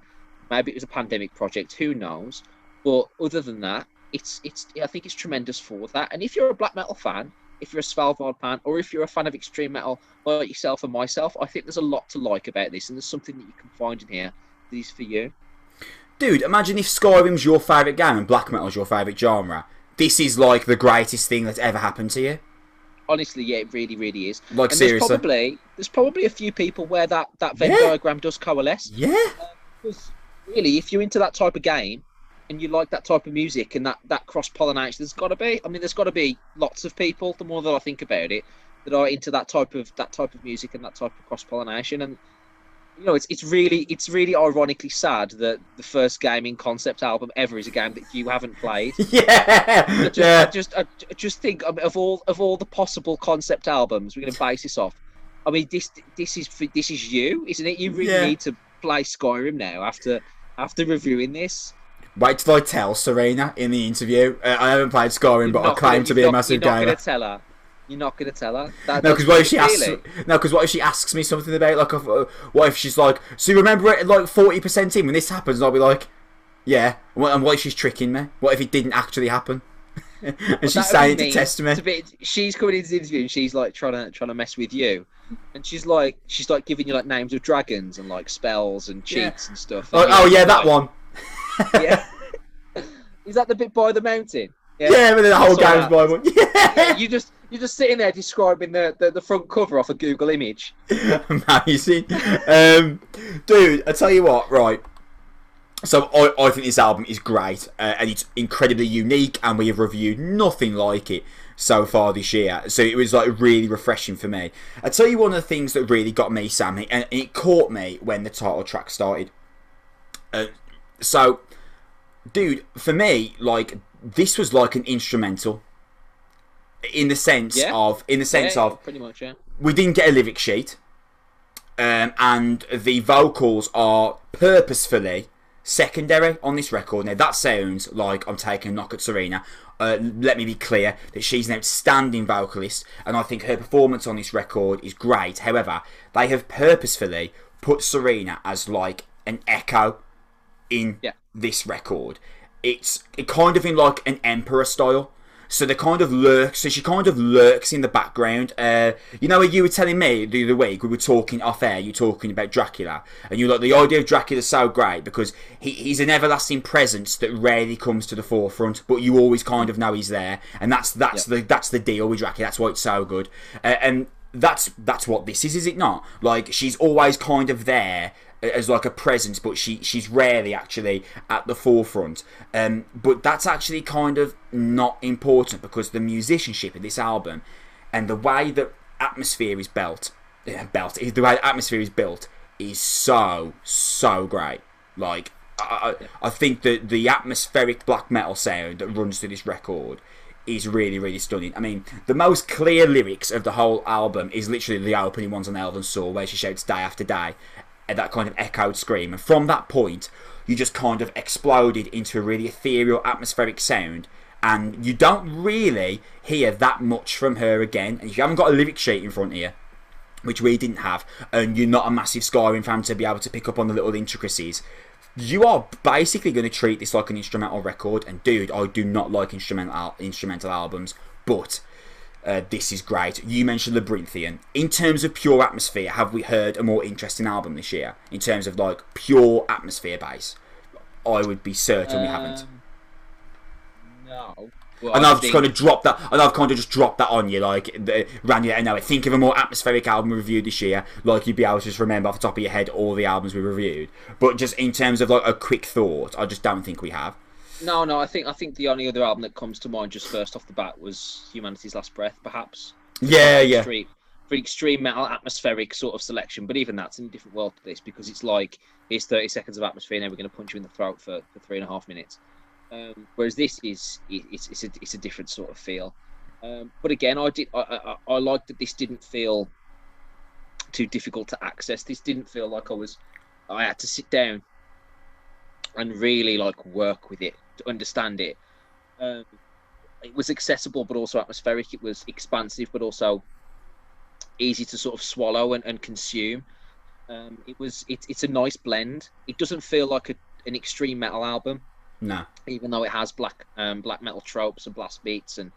Maybe it was a pandemic project, who knows? But other than that, I think it's tremendous for that. And if you're a black metal fan, if you're a Svalbard fan, or if you're a fan of extreme metal like yourself and myself, I think there's a lot to like about this, and there's something that you can find in here that is for you. Dude, imagine if Skyrim's your favourite game and black metal's your favourite genre. This is like the greatest thing that's ever happened to you. Honestly, yeah, it really, really is. Like, and seriously. There's probably a few people where that Venn diagram does coalesce. Yeah. Because really, if you're into that type of game, and you like that type of music and that cross pollination, there's got to be lots of people. The more that I think about it, that are into that type of music and that type of cross pollination. And you know, it's really ironically sad that the first gaming concept album ever is a game that you haven't played. Yeah, I just think of all the possible concept albums, we're going to base this off. I mean, this is you, isn't it? You really need to play Skyrim now after reviewing this. Wait till I tell Serena in the interview. I haven't played Skyrim, but I claim to be a massive gamer. You're not going to tell her. You're not going to tell her. No, because what if she asks me something about, like, what if she's like, so you remember it like 40% in when this happens? And I'll be like, yeah. And what if she's tricking me? What if it didn't actually happen? And she's saying it to test me. She's coming into the interview and she's like trying to mess with you, and she's like giving you like names of dragons and like spells and cheats and stuff. And that one. Yeah. Is that the bit by the mountain? Yeah, but the whole game's by one. Yeah. You're just sitting there describing the front cover off a Google image. Amazing. Dude, I tell you what, right. So I think this album is great, and it's incredibly unique, and we have reviewed nothing like it so far this year. So it was like really refreshing for me. I tell you one of the things that really got me, Sammy, and it caught me when the title track started. So, dude, for me, like, this was like an instrumental. In the sense of pretty much, we didn't get a lyric sheet, and the vocals are purposefully secondary on this record. Now that sounds like I'm taking a knock at Serena. Let me be clear that she's an outstanding vocalist, and I think her performance on this record is great. However, they have purposefully put Serena as like an echo in this record. It's kind of in like an Emperor style. So they kind of lurks. So she kind of lurks in the background. You know, you were telling me the other week, we were talking off air. You were talking about Dracula, and you're like, the idea of Dracula is so great because he's an everlasting presence that rarely comes to the forefront, but you always kind of know he's there, and that's the deal with Dracula. That's why it's so good, and that's what this is it not? Like, she's always kind of there as like a presence, but she's rarely actually at the forefront. But that's actually kind of not important because the musicianship of this album and the way that atmosphere is built is so great. Like, I think that the atmospheric black metal sound that runs through this record is really, really stunning. I mean, the most clear lyrics of the whole album is literally the opening ones on Elven Soul, where she shouts day after day, and that kind of echoed scream. And from that point, you just kind of exploded into a really ethereal, atmospheric sound, and you don't really hear that much from her again. And if you haven't got a lyric sheet in front of you, which we didn't have, and you're not a massive Skyrim fan to be able to pick up on the little intricacies, you are basically going to treat this like an instrumental record. And dude, I do not like instrumental albums, but this is great. You mentioned Labyrinthian. In terms of pure atmosphere, have we heard a more interesting album this year? In terms of like pure atmosphere base, I would be certain we haven't. No. Well, and I've just kind of dropped that. And I've kind of just dropped that on you, like, ran you. Now, think of a more atmospheric album we reviewed this year, like you'd be able to just remember off the top of your head all the albums we reviewed. But just in terms of like a quick thought, I just don't think we have. No, I think the only other album that comes to mind just first off the bat was Humanity's Last Breath, perhaps. Yeah. For extreme metal atmospheric sort of selection, but even that's in a different world to this because it's like, here's 30 seconds of atmosphere and then we're going to punch you in the throat for 3.5 minutes. Whereas this it's a different sort of feel. But again, I liked that this didn't feel too difficult to access. This didn't feel like I had to sit down and really like work with it to understand it. It was accessible but also atmospheric. It was expansive but also easy to sort of swallow and consume. It's a nice blend. It doesn't feel like an extreme metal album. No. Even though it has black metal tropes and blast beats and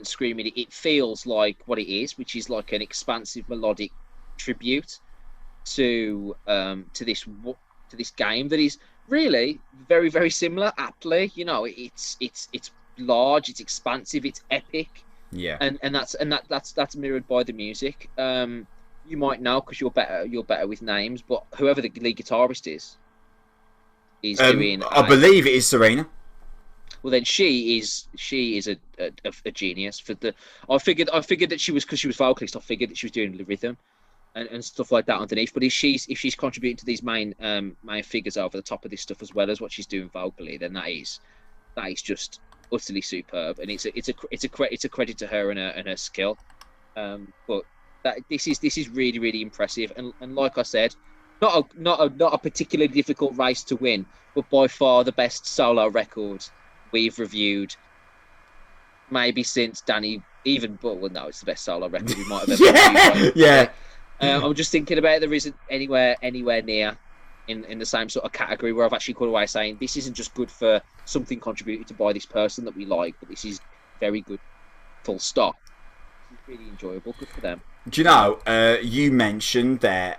screaming, it feels like what it is, which is like an expansive melodic tribute to this game that is really very, very similar. Aptly, you know, it's large, it's expansive, it's epic. Yeah. And that's mirrored by the music. You might know because you're better with names, but whoever the lead guitarist is doing. I believe it is Serena. Well, then she is a genius. I figured that she was, because she was vocalist. I figured that she was doing the rhythm and stuff like that underneath. But if she's contributing to these main figures over the top of this stuff as well as what she's doing vocally, then that is just utterly superb. And it's a credit to her and her skill. But this is really, really impressive. And like I said, not a particularly difficult race to win, but by far the best solo record we've reviewed, maybe since Danny. Well, no, it's the best solo record we might have ever reviewed. Yeah. I'm just thinking about it, there isn't anywhere near in the same sort of category where I've actually come away saying this isn't just good for something contributed to by this person that we like, but this is very good. Full stop. It's really enjoyable. Good for them. Do you know? You mentioned their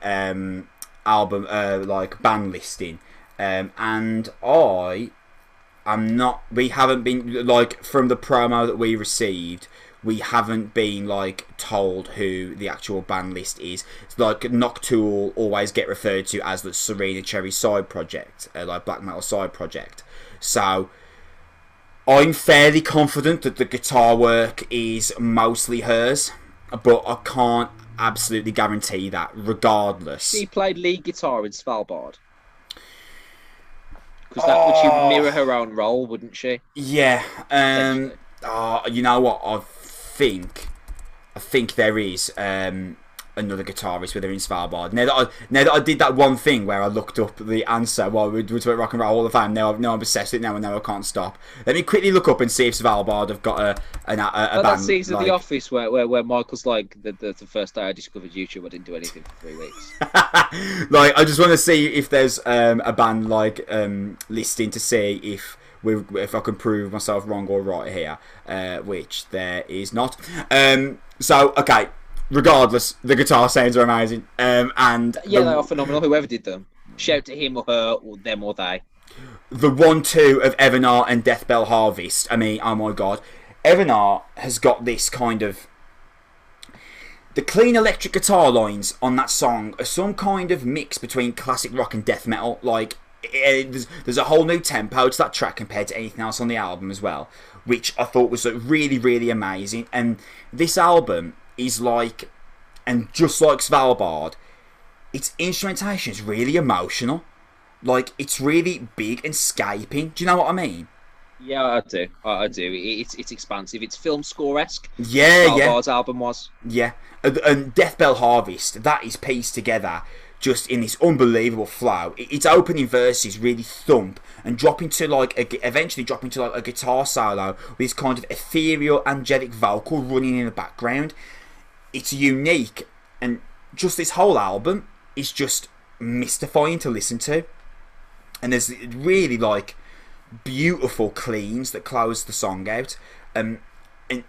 album, like band listing, and we haven't been, like, from the promo that we received, we haven't been, like, told who the actual band list is. It's like Noctule always get referred to as the Serena Cherry side project, like black metal side project. So I'm fairly confident that the guitar work is mostly hers, but I can't absolutely guarantee that regardless. She played lead guitar in Svalbard. Because that would she mirror her own role, wouldn't she? Yeah. You know what? I think there is another guitarist with her in Svalbard. Now that I did that one thing where I looked up the answer while we were talking Rock and Roll Hall of Fame, now I'm obsessed with it now, and now I can't stop. Let me quickly look up and see if Svalbard have got a band. That season of The Office where Michael's like, the first day I discovered YouTube, I didn't do anything for 3 weeks. Like, I just want to see if there's a band like listing to see if I can prove myself wrong or right here, which there is not. So, okay, regardless, the guitar sounds are amazing. And yeah, they are phenomenal. Whoever did them, shout to him or her or them or they. The 1-2 of Evanar and Deathbell Harvest. I mean, oh my god, Evanar has got this kind of. The clean electric guitar lines on that song are some kind of mix between classic rock and death metal. Like, there's a whole new tempo to that track compared to anything else on the album as well, which I thought was really, really amazing. And this album is like, and just like Svalbard, its instrumentation is really emotional. Like, it's really big and scaping. Do you know what I mean? Yeah, I do. It's expansive. It's film score-esque. Yeah, Svalbard's album was. Yeah, and Deathbell Harvest, that is pieced together just in this unbelievable flow. Its opening verses really thump and eventually drop into like a guitar solo with this kind of ethereal, angelic vocal running in the background. It's unique, and just this whole album is just mystifying to listen to. And there's really like beautiful cleans that close the song out, and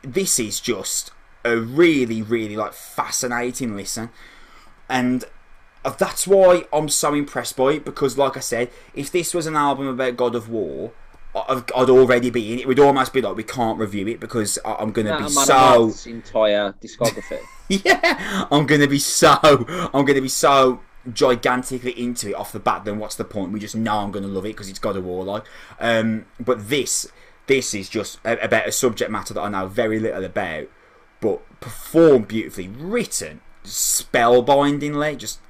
this is just a really, really like fascinating listen, and that's why I'm so impressed by it. Because, like I said, if this was an album about God of War, I'd already be in it. It would almost be like we can't review it because I'm going to be so entire discography. Yeah, I'm going to be so gigantically into it off the bat. Then what's the point? We just know I'm going to love it because it's God of War, like. But this is just about a subject matter that I know very little about, but performed beautifully, written spellbindingly, just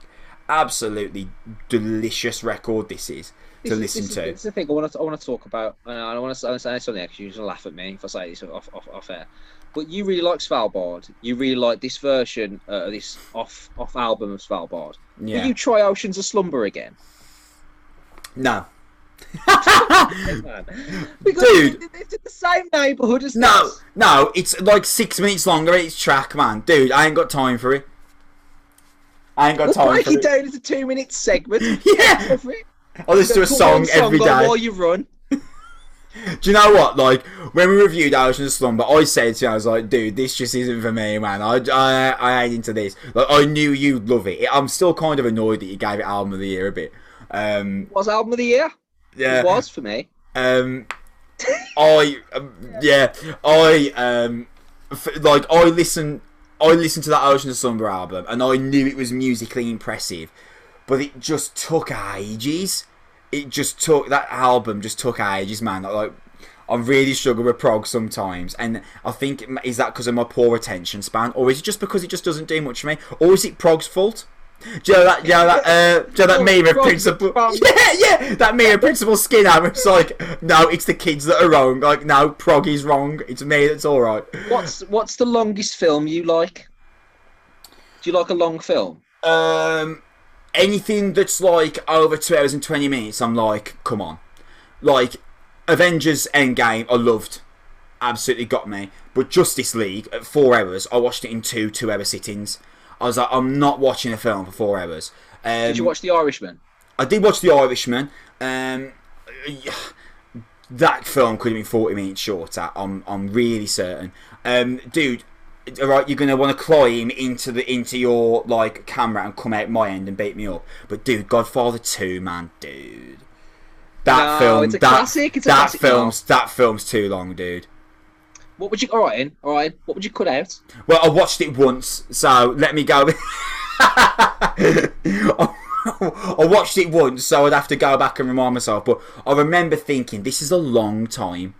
absolutely delicious record. This is to listen to. It's the thing I want to talk about, and I want to say something because you're going to laugh at me if I say this off air. But you really like Svalbard. You really like this version, this off album of Svalbard. Yeah. Will you try Oceans of Slumber again? No. Because dude, it's in the same neighbourhood as No, it's like 6 minutes longer each track, man. Dude, I ain't got time for it. Break it down into 2-minute segments. Yeah. I listen to a song every day while you run. Do you know what? Like, when we reviewed Oceans of Slumber, I said to you, I was like, dude, this just isn't for me, man. I ain't into this. Like, I knew you'd love it. I'm still kind of annoyed that you gave it Album of the Year a bit. Was Album of the Year? Yeah. It was for me. I listened to that Oceans of Slumber album, and I knew it was musically impressive, but it just took ages. That album just took ages, man. Like, I'm really struggling with prog sometimes, and I think, is that because of my poor attention span, or is it just because it just doesn't do much for me, or is it prog's fault? Do you know that meme of Principal? Yeah, that meme of Principal Skinner. It's like, no, it's the kids that are wrong. Like, no, prog is wrong. It's me that's all right. What's the longest film you like? Do you like a long film? Anything that's like over 2 hours and 20 minutes, I'm like, come on. Like, Avengers Endgame, I loved. Absolutely got me. But Justice League, at 4 hours, I watched it in 2 2-hour sittings. I was like, I'm not watching a film for 4 hours. Did you watch The Irishman? I did watch The Irishman. That film could have been 40 minutes shorter. I'm really certain. Dude, alright, you're gonna want to climb into your like camera and come out my end and beat me up. But dude, Godfather 2, man, dude. It's a classic. That film's too long, dude. What would you? All right. What would you cut out? Well, I watched it once, so let me go. I watched it once, so I'd have to go back and remind myself. But I remember thinking, this is a long time.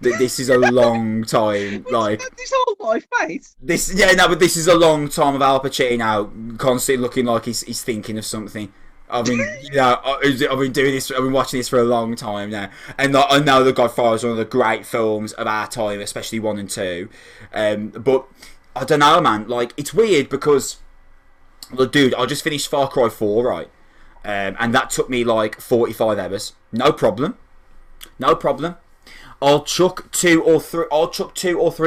This is a long time. Like this whole life, mate. But this is a long time of Al Pacino constantly looking like he's thinking of something. I've been doing this. I've been watching this for a long time now, and I know The Godfather is one of the great films of our time, especially 1 and 2. But I don't know, man. Like, it's weird because, look, dude, I just finished Far Cry 4, right? And that took me like 45 hours. No problem. I'll chuck 2 or 3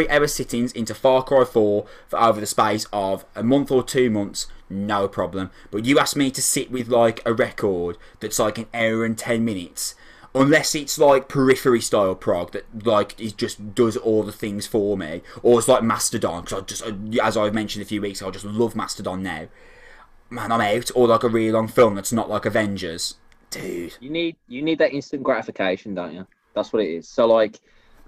hour sittings into Far Cry 4 for over the space of a month or 2 months. No problem. But you ask me to sit with like a record that's like an hour and 10 minutes, unless it's like Periphery style prog that like it just does all the things for me, or it's like Mastodon, because as I mentioned a few weeks ago, I just love Mastodon now. Man, I'm out. Or like a really long film that's not like Avengers, dude. You need that instant gratification, don't you? That's what it is. So like,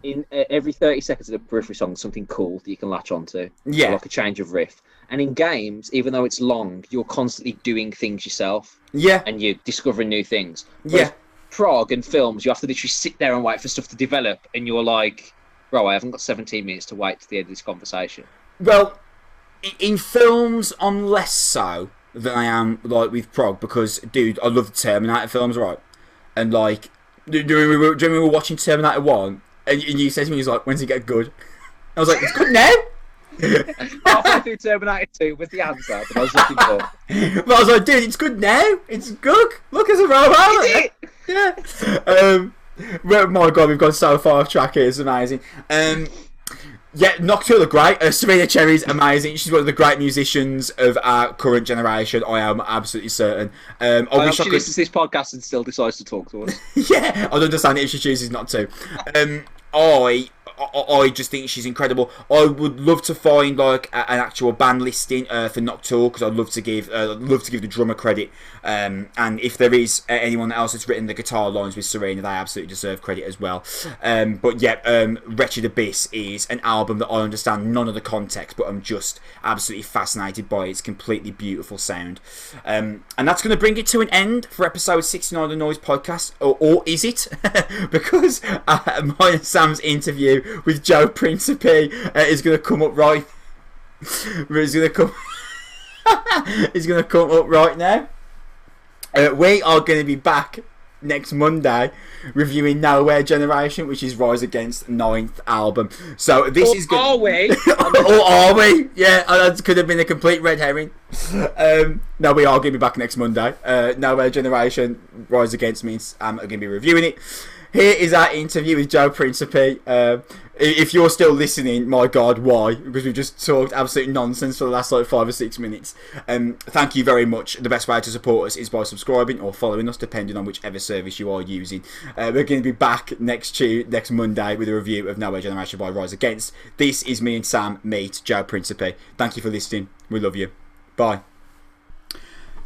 in every 30 seconds of the Periphery song, something cool that you can latch onto. Yeah. Like a change of riff. And in games, even though it's long, you're constantly doing things yourself. Yeah. And you're discovering new things. Yeah. Prog and films, you have to literally sit there and wait for stuff to develop, and you're like, bro, I haven't got 17 minutes to wait to the end of this conversation. Well, in films, I'm less so than I am like with prog, because, dude, I love the Terminator films, right? And like, during we were watching Terminator 1, and you said to me, he was like, when's it get good? I was like, it's good now. Halfway through Terminator 2 was the answer that I was looking for. But I was like, dude, it's good now. It's good. Look, it's a robot. Is it? Yeah. Well, my God, we've gone so far off track here. It's amazing. Yeah, Noctule are great. Serena Cherry's amazing. She's one of the great musicians of our current generation. I am absolutely certain. I hope she listens to this podcast and still decides to talk to us. Yeah, I'd understand it if she chooses not to. I just think she's incredible. I would love to find like an actual band listing for Noctule, because I'd love to give the drummer credit. And if there is anyone else that's written the guitar lines with Serena, they absolutely deserve credit as well. But yeah, Wretched Abyss is an album that I understand none of the context, but I'm just absolutely fascinated by its completely beautiful sound. And that's going to bring it to an end for episode 69 of the Noizze Podcast, or is it? Because mine and Sam's interview with Joe Principe is going to come up right. He's going to come up right now. We are going to be back next Monday reviewing Nowhere Generation, which is Rise Against 9th album. So this is good. Are we? Or are we? Yeah, that could have been a complete red herring. No, we are going to be back next Monday. Nowhere Generation, Rise Against me. I'm going to be reviewing it. Here is our interview with Joe Principe. If you're still listening, my God, why? Because we've just talked absolute nonsense for the last like 5 or 6 minutes. Thank you very much. The best way to support us is by subscribing or following us, depending on whichever service you are using. We're going to be back next Monday with a review of Nowhere Generation by Rise Against. This is me and Sam meet Joe Principe. Thank you for listening. We love you. Bye.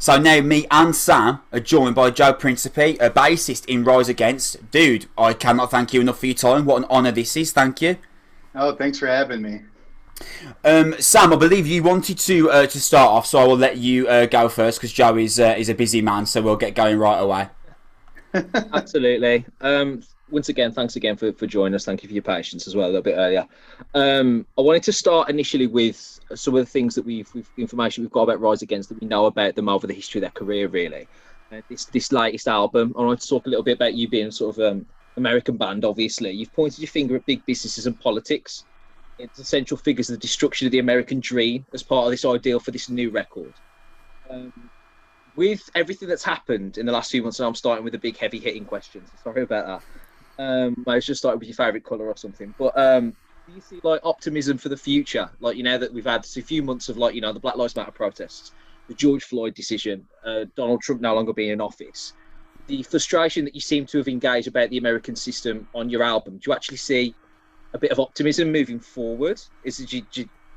So now me and Sam are joined by Joe Principe, a bassist in Rise Against. Dude, I cannot thank you enough for your time. What an honour this is. Thank you. Oh, thanks for having me. Sam, I believe you wanted to start off, so I will let you go first, because Joe is a busy man, so we'll get going right away. Absolutely. once again, thanks again for joining us. Thank you for your patience as well a little bit earlier. I wanted to start initially with some of the things that the information we've got about Rise Against that we know about them over the history of their career, really. This latest album, I want to talk a little bit about you being sort of American band, obviously. You've pointed your finger at big businesses and politics. It's essential figures of the destruction of the American dream as part of this ideal for this new record. With everything that's happened in the last few months, and I'm starting with the big heavy-hitting questions. Sorry about that. I should start with your favourite colour or something. But do you see like optimism for the future? Like, you know, that we've had a few months of, like, you know, the Black Lives Matter protests, the George Floyd decision, Donald Trump no longer being in office, the frustration that you seem to have engaged about the American system on your album. Do you actually see a bit of optimism moving forward? Are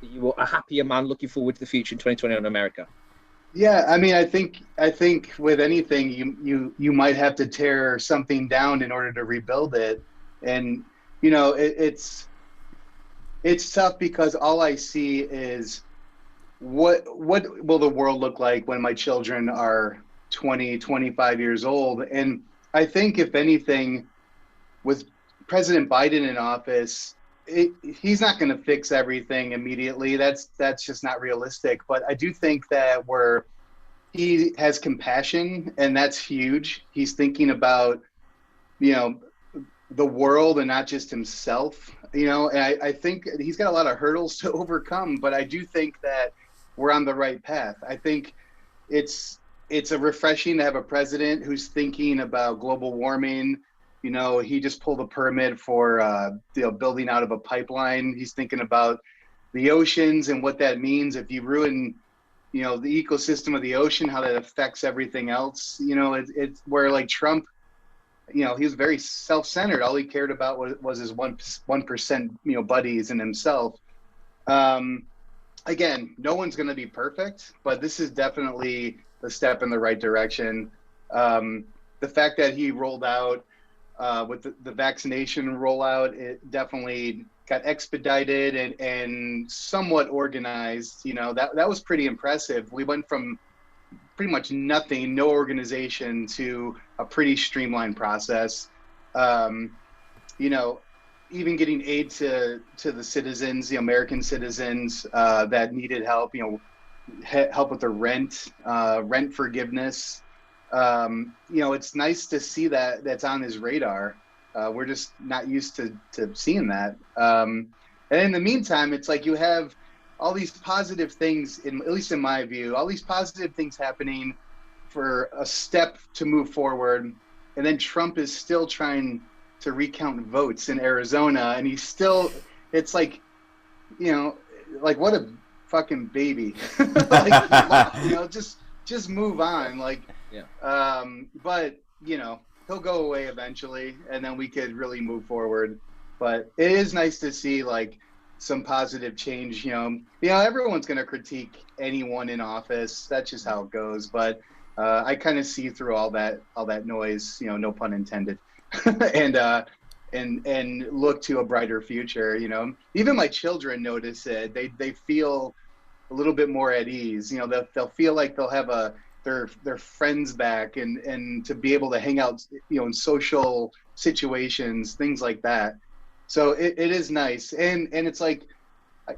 you a happier man looking forward to the future in 2020 in America? Yeah, I mean, I think with anything, you might have to tear something down in order to rebuild it, and you know, it's tough because all I see is what will the world look like when my children are 20, 25 years old, and I think if anything, with President Biden in office, he's not going to fix everything immediately. That's just not realistic. But I do think that where he has compassion, and that's huge. He's thinking about, you know, the world and not just himself, you know, and I think he's got a lot of hurdles to overcome, but I do think that we're on the right path. I think it's a refreshing to have a president who's thinking about global warming. You know, he just pulled a permit for building out of a pipeline. He's thinking about the oceans and what that means if you ruin, you know, the ecosystem of the ocean, how that affects everything else. You know, it's where like Trump, you know, he was very self-centered. All he cared about was his 1%, you know, buddies and himself. Again, no one's going to be perfect, but this is definitely a step in the right direction. The fact that he rolled out with the vaccination rollout, it definitely got expedited and somewhat organized. You know, that was pretty impressive. We went from pretty much nothing, no organization, to a pretty streamlined process. You know, even getting aid to the citizens, the American citizens that needed help, you know, help with their rent forgiveness. You know, it's nice to see that's on his radar. We're just not used to seeing that. And in the meantime, it's like you have all these positive things, at least in my view, all these positive things happening for a step to move forward. And then Trump is still trying to recount votes in Arizona. And he's still, it's like, you know, like what a fucking baby. Like, you know, just move on. Like, yeah. But you know, he'll go away eventually, and then we could really move forward. But it is nice to see like some positive change. You know, everyone's gonna critique anyone in office. That's just how it goes. But I kind of see through all that noise. You know, no pun intended. and look to a brighter future. You know, even my children notice it. They feel a little bit more at ease. You know, they'll feel like they'll have their friends back and to be able to hang out, you know, in social situations, things like that. So it is nice. And it's like,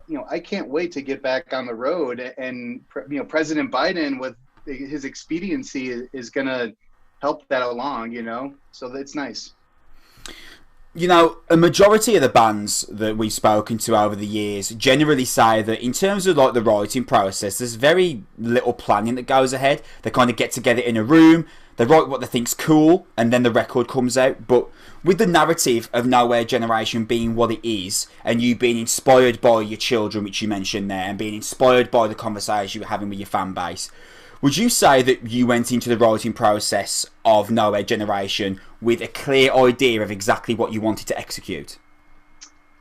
you know, I can't wait to get back on the road, and, you know, President Biden with his expediency is going to help that along, you know, so that's nice. You know, a majority of the bands that we've spoken to over the years generally say that in terms of like the writing process, there's very little planning that goes ahead. They kind of get together in a room, they write what they think's cool, and then the record comes out. But with the narrative of Nowhere Generation being what it is, and you being inspired by your children, which you mentioned there, and being inspired by the conversation you were having with your fan base, would you say that you went into the writing process of Nowhere Generation with a clear idea of exactly what you wanted to execute?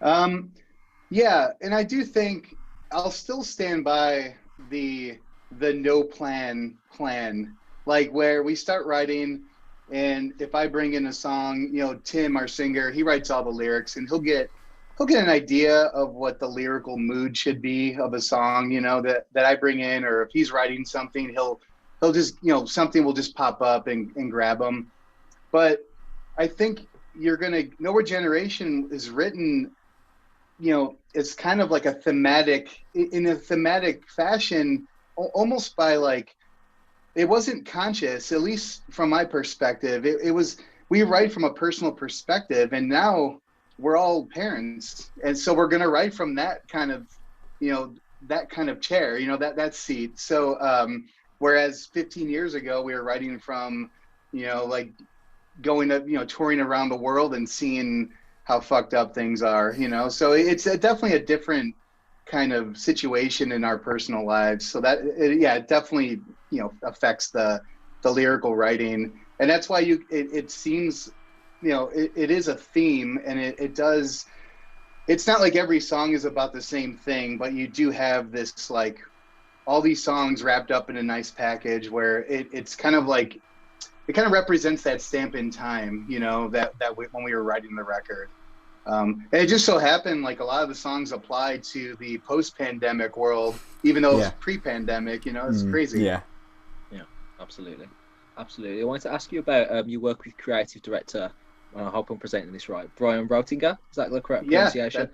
Yeah, and I do think I'll still stand by the no plan, like where we start writing, and if I bring in a song, you know, Tim, our singer, he writes all the lyrics, and he'll get an idea of what the lyrical mood should be of a song, you know, that I bring in, or if he's writing something, he'll just, you know, something will just pop up and grab him. But I think Nowhere Generation is written, it's kind of like in a thematic fashion, almost by like, it wasn't conscious, at least from my perspective. We write from a personal perspective, and now we're all parents. And so we're going to write from that kind of, chair, that seat. So, whereas 15 years ago, we were writing from, like going to, touring around the world and seeing how fucked up things are, so it's definitely a different kind of situation in our personal lives. So that, it definitely, affects the lyrical writing. And that's why it seems, it is a theme, and it's not like every song is about the same thing, but you do have this, like, all these songs wrapped up in a nice package where it's kind of like, it kind of represents that stamp in time, when we were writing the record. And it just so happened, like, a lot of the songs apply to the post-pandemic world, even though it's pre-pandemic, it's crazy. Yeah, absolutely. I wanted to ask you about your work with creative director, I hope I'm presenting this right, Brian Rotinger, is that the correct pronunciation?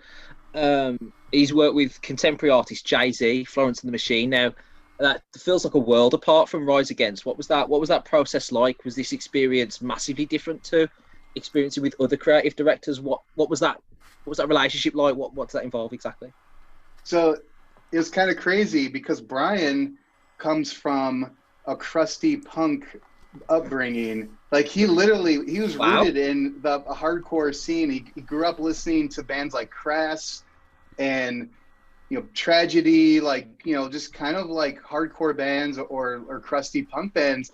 He's worked with contemporary artist Jay-Z, Florence and the Machine. Now, that feels like a world apart from Rise Against. What was that process like? Was this experience massively different to experiencing with other creative directors? What was that relationship like? What's that involve exactly? So it was kind of crazy because Brian comes from a crusty punk upbringing. Like, he was rooted in the hardcore scene. He grew up listening to bands like Crass and Tragedy, like, just kind of like hardcore bands or crusty punk bands.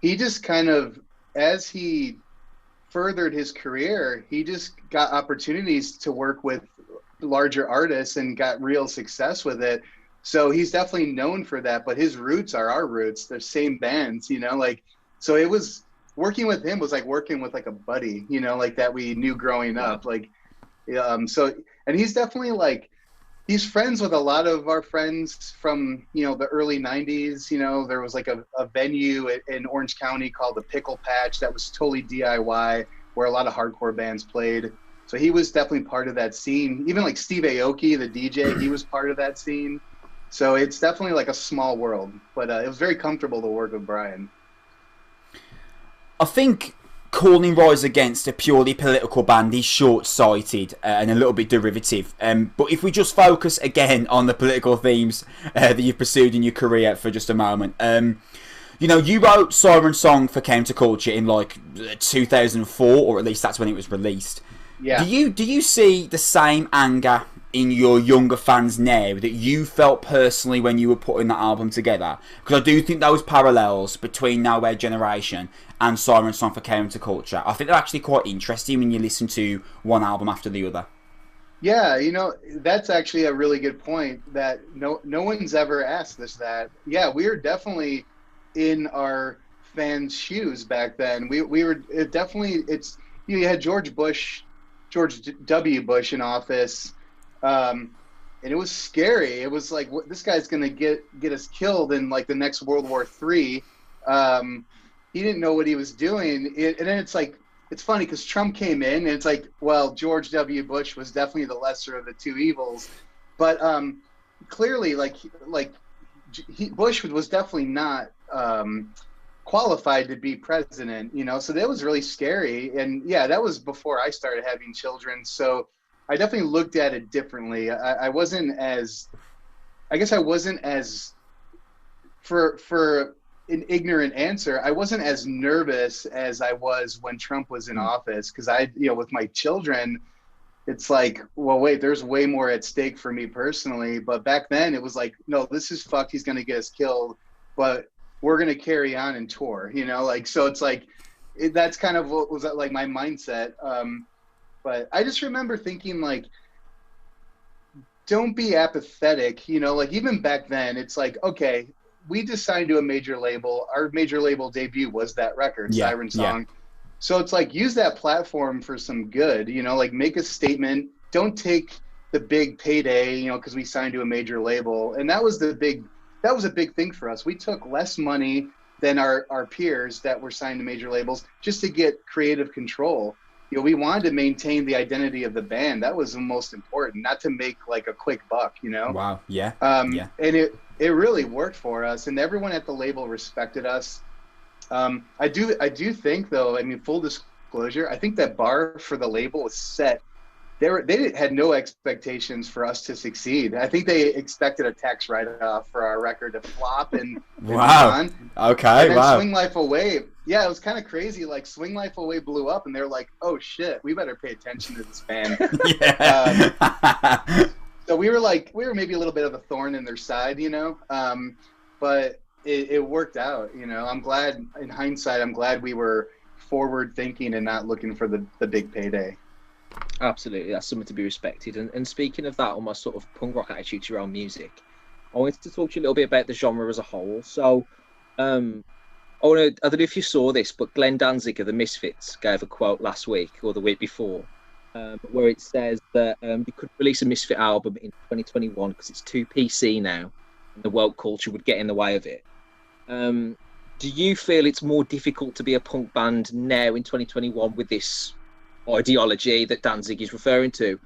He just kind of, as he furthered his career, he just got opportunities to work with larger artists and got real success with it. So he's definitely known for that, but his roots are our roots. They're same bands, like, so it was, working with him was like working with like a buddy, like that we knew growing up. Like, so, and he's definitely like, he's friends with a lot of our friends from, the early 90s. There was like a venue in Orange County called the Pickle Patch that was totally DIY, where a lot of hardcore bands played. So he was definitely part of that scene. Even like Steve Aoki, the DJ, he was part of that scene. So it's definitely like a small world, but it was very comfortable to work with Brian. I think calling Rise Against a purely political band is short-sighted and a little bit derivative. But if we just focus again on the political themes that you've pursued in your career for just a moment. You wrote Siren Song for Counterculture in like 2004, or at least that's when it was released. Yeah. Do you see the same anger in your younger fans now that you felt personally when you were putting that album together? Because I do think those parallels between Nowhere Generation and Siren Song for Counterculture, I think they're actually quite interesting when you listen to one album after the other. Yeah, that's actually a really good point that no one's ever asked us that. Yeah, we were definitely in our fans' shoes back then. We were definitely, you had George W. Bush in office, and it was scary. It was like, this guy's gonna get us killed in like the next World War III. He didn't know what he was doing, and then it's like, it's funny because Trump came in, and it's like, well, George W. Bush was definitely the lesser of the two evils, but clearly, Bush was definitely not qualified to be president, so that was really scary. And yeah, that was before I started having children, so I definitely looked at it differently. I wasn't as for an ignorant answer, I wasn't as nervous as I was when Trump was in office, because with my children, it's like, well, wait, there's way more at stake for me personally. But back then it was like, no, this is fucked. He's going to get us killed, but we're going to carry on and tour, so it's like, that's kind of what was like my mindset. But I just remember thinking, like, don't be apathetic, even back then, it's like, okay, we just signed to a major label. Our major label debut was that record, Siren Song. Yeah. So it's like, use that platform for some good, make a statement. Don't take the big payday, because we signed to a major label. And that was a big thing for us. We took less money than our peers that were signed to major labels just to get creative control. we wanted to maintain the identity of the band. That was the most important, not to make like a quick buck, Wow. Yeah. And it really worked for us, and everyone at the label respected us. I do think, though, I mean, full disclosure, I think that bar for the label was set. They had no expectations for us to succeed. I think they expected a tax write-off for our record to flop and wow. Okay. And wow. Swing Life Away. Yeah, it was kind of crazy. Like Swing Life Away blew up, and they're like, "Oh shit, we better pay attention to this band." Yeah. So we were maybe a little bit of a thorn in their side, but it worked out. I'm glad, in hindsight, we were forward thinking and not looking for the big payday. Absolutely, that's something to be respected. And speaking of that, almost sort of punk rock attitude to your own music, I wanted to talk to you a little bit about the genre as a whole. So, I don't know if you saw this, but Glenn Danzig of the Misfits gave a quote last week or the week before, where it says that you could release a Misfit album in 2021 because it's too PC now, and the woke culture would get in the way of it. Do you feel it's more difficult to be a punk band now in 2021 with this ideology that Danzig is referring to,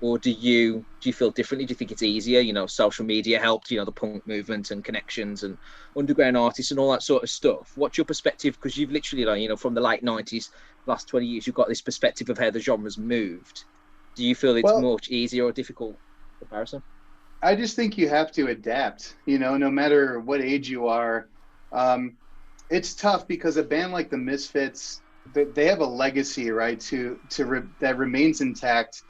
or do you feel differently? Do you think it's easier? Social media helped, the punk movement and connections and underground artists and all that sort of stuff. What's your perspective? Because you've literally, from the late 90s, last 20 years, you've got this perspective of how the genre's moved. Do you feel it's much easier or difficult comparison? I just think you have to adapt, no matter what age you are. It's tough because a band like the Misfits, they have a legacy, right, that remains intact,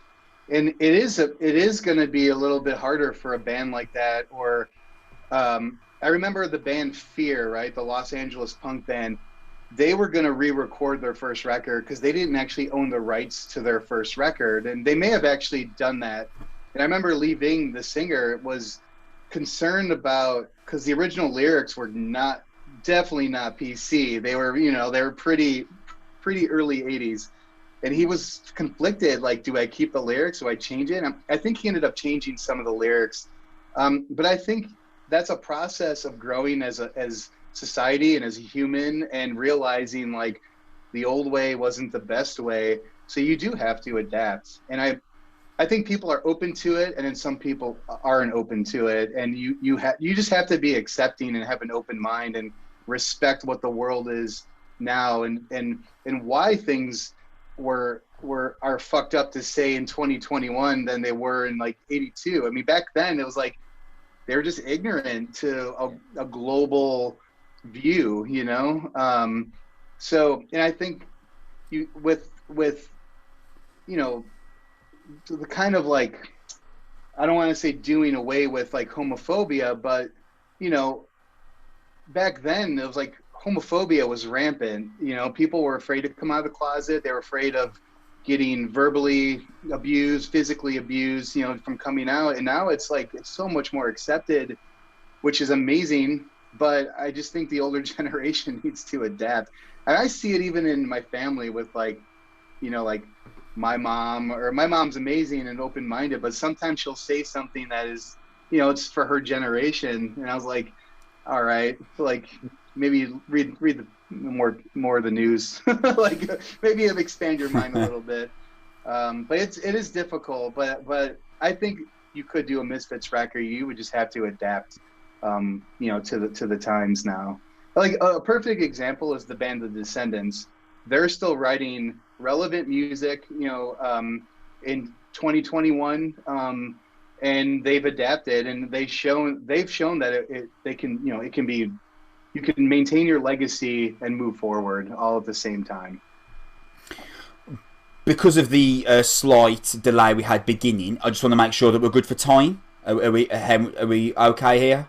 and it is going to be a little bit harder for a band like that. Or I remember the band Fear, right, the Los Angeles punk band. They were going to re-record their first record because they didn't actually own the rights to their first record, and they may have actually done that. And I remember Lee Ving, the singer, was concerned about, because the original lyrics were definitely not PC. They were, they were pretty early 80s, and he was conflicted, like, do I keep the lyrics, do I change it? I think he ended up changing some of the lyrics, but I think that's a process of growing as society and as a human, and realizing like the old way wasn't the best way, so you do have to adapt. And I think people are open to it, and then some people aren't open to it, and you just have to be accepting and have an open mind and respect what the world is now, and why things are fucked up to say in 2021 than they were in like 82. I mean, back then it was like they were just ignorant to a global view, so, and I think with the kind of like, I don't want to say doing away with like homophobia, but back then it was like homophobia was rampant. People were afraid to come out of the closet. They were afraid of getting verbally abused, physically abused, from coming out. And now it's like, it's so much more accepted, which is amazing. But I just think the older generation needs to adapt. And I see it even in my family with like, like my mom's amazing and open-minded, but sometimes she'll say something that is, it's for her generation. And I was like, all right, like maybe read the more of the news, like maybe expand your mind a little bit. But it is difficult, but I think you could do a Misfits record. You would just have to adapt, to the times now. Like a perfect example is the band The Descendants. They're still writing relevant music, in 2021, and they've adapted, and they've shown that they can, it can be, you can maintain your legacy and move forward all at the same time. Because of the slight delay we had beginning, I just want to make sure that we're good for time. Are we okay here?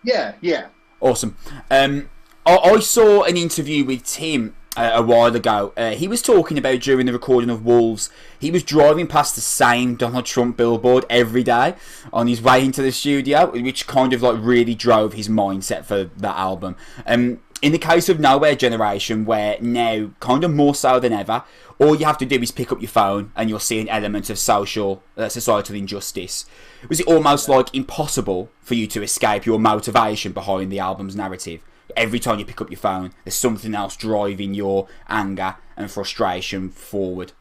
Yeah. Awesome. I saw an interview with Tim a while ago. He was talking about during the recording of Wolves, he was driving past the same Donald Trump billboard every day on his way into the studio, which kind of like really drove his mindset for that album. In the case of Nowhere Generation, where now kind of more so than ever, all you have to do is pick up your phone and you'll see an element of societal injustice. Was it almost like impossible for you to escape your motivation behind the album's narrative? Every time you pick up your phone, there's something else driving your anger and frustration forward.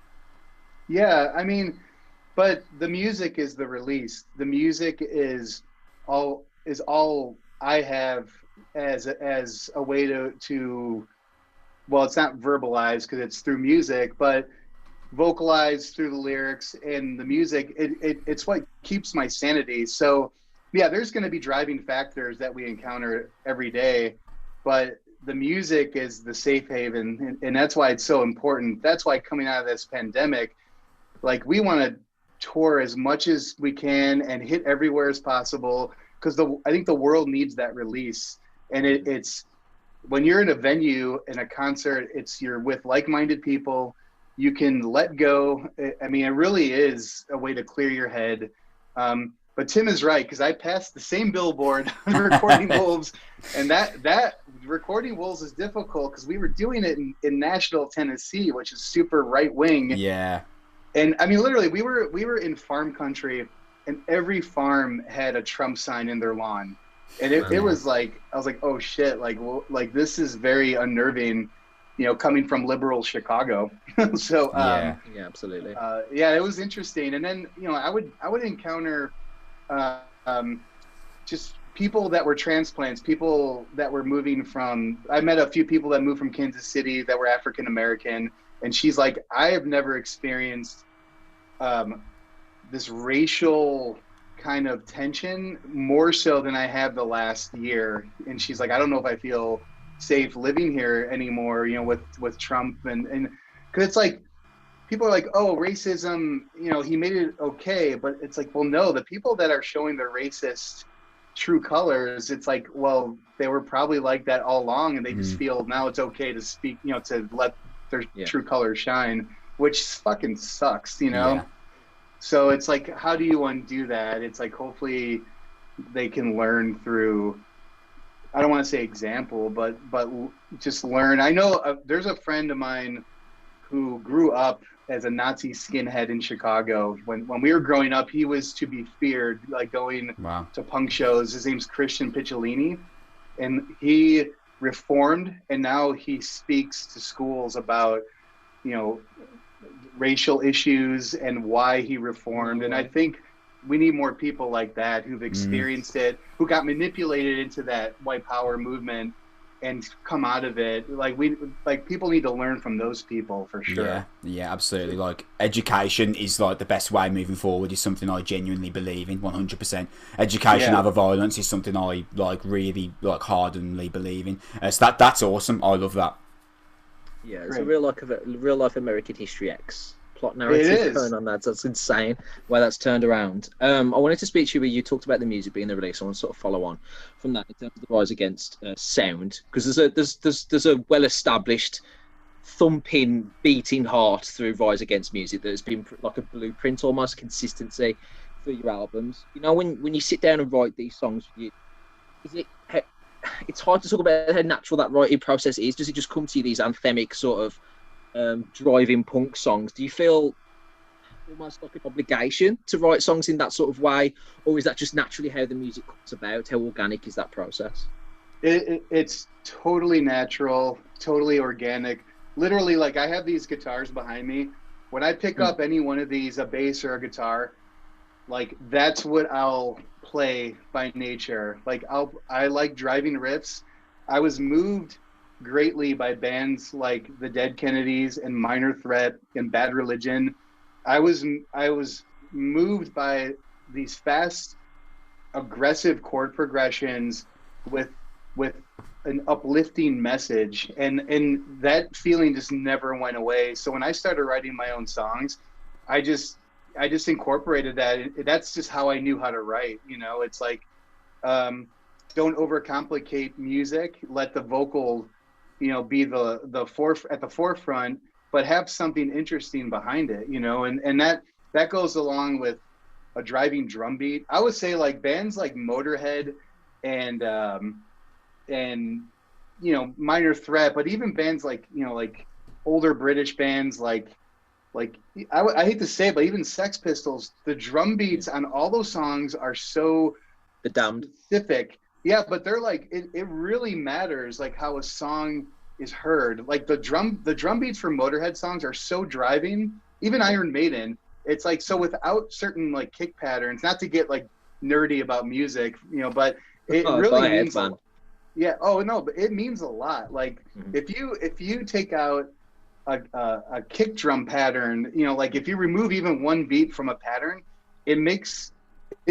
Yeah, I mean, but the music is the release. The music is all I have as a way to well, it's not verbalized because it's through music, but vocalized through the lyrics and the music. It's what keeps my sanity. So yeah, there's going to be driving factors that we encounter every day, but the music is the safe haven, and that's why it's so important. That's why coming out of this pandemic, like we want to tour as much as we can and hit everywhere as possible, because I think the world needs that release. And it's when you're in a venue in a concert, you're with like-minded people. You can let go. I mean, it really is a way to clear your head. But Tim is right, because I passed the same billboard on Recording Wolves, and that Recording Wolves is difficult because we were doing it in Nashville, Tennessee, which is super right wing. Yeah. And I mean, literally, we were in farm country, and every farm had a Trump sign in their lawn, and it was like, I was like, oh shit, like, well, like this is very unnerving, coming from liberal Chicago. So yeah, absolutely. Yeah, it was interesting. And then I would encounter just people that were transplants, people that were moving from. I met a few people that moved from Kansas City that were African American. And she's like, I have never experienced this racial kind of tension more so than I have the last year. And she's like, I don't know if I feel safe living here anymore, with Trump. And because it's like, people are like, oh, racism, he made it okay. But it's like, well, no, the people that are showing their racist true colors, it's like, well, they were probably like that all along. And they just feel now it's okay to speak, to let their true colors shine, which fucking sucks, Yeah. So it's like, how do you undo that? It's like, hopefully they can learn through, I don't want to say example, but just learn. I know there's a friend of mine who grew up as a Nazi skinhead in Chicago. When we were growing up, he was to be feared, like going to punk shows. His name's Christian Picciolini, and he reformed, and now he speaks to schools about racial issues and why he reformed. And I think we need more people like that who've experienced it, who got manipulated into that white power movement and come out of it. Like people need to learn from those people for sure. Yeah, absolutely. Like education is like the best way moving forward, is something I genuinely believe in 100%. Education over violence is something I really ardently believe in. So that's awesome. I love that. Yeah, it's a real life American History X plot narrative going on that. That's insane why that's turned around. I wanted to speak to you where you talked about the music being the release. I want to sort of follow on from that in terms of the rise against sound, because there's a well established thumping, beating heart through Rise Against music that has been like a blueprint, almost consistency for your albums. When you sit down and write these songs, it's hard to talk about how natural that writing process is. Does it just come to you, these anthemic sort of driving punk songs? Do you feel almost like an obligation to write songs in that sort of way, or is that just naturally how the music comes about? How organic is that process? It's totally natural, totally organic. Literally, like, I have these guitars behind me. When I pick up any one of these, a bass or a guitar, like, that's what I'll play by nature. Like, I like driving riffs. I was moved greatly by bands like the Dead Kennedys and Minor Threat and Bad Religion. I was moved by these fast, aggressive chord progressions with an uplifting message, and that feeling just never went away. So when I started writing my own songs, I just incorporated that. That's just how I knew how to write. It's like, don't overcomplicate music. Let the vocal, be at the forefront, but have something interesting behind it. And that goes along with a driving drum beat. I would say, like, bands like Motorhead and Minor Threat, but even bands like older British bands like I hate to say it, but even Sex Pistols, the drum beats on all those songs are so The Damned specific. Yeah, but they're like, it really matters, like, how a song is heard. Like the drum beats for Motorhead songs are so driving even Iron Maiden, it's like, so without certain like kick patterns, not to get like nerdy about music, you know, but it really means yeah. Oh no, but it means a lot. Like if you take out a kick drum pattern, you know, like if you remove even one beat from a pattern, it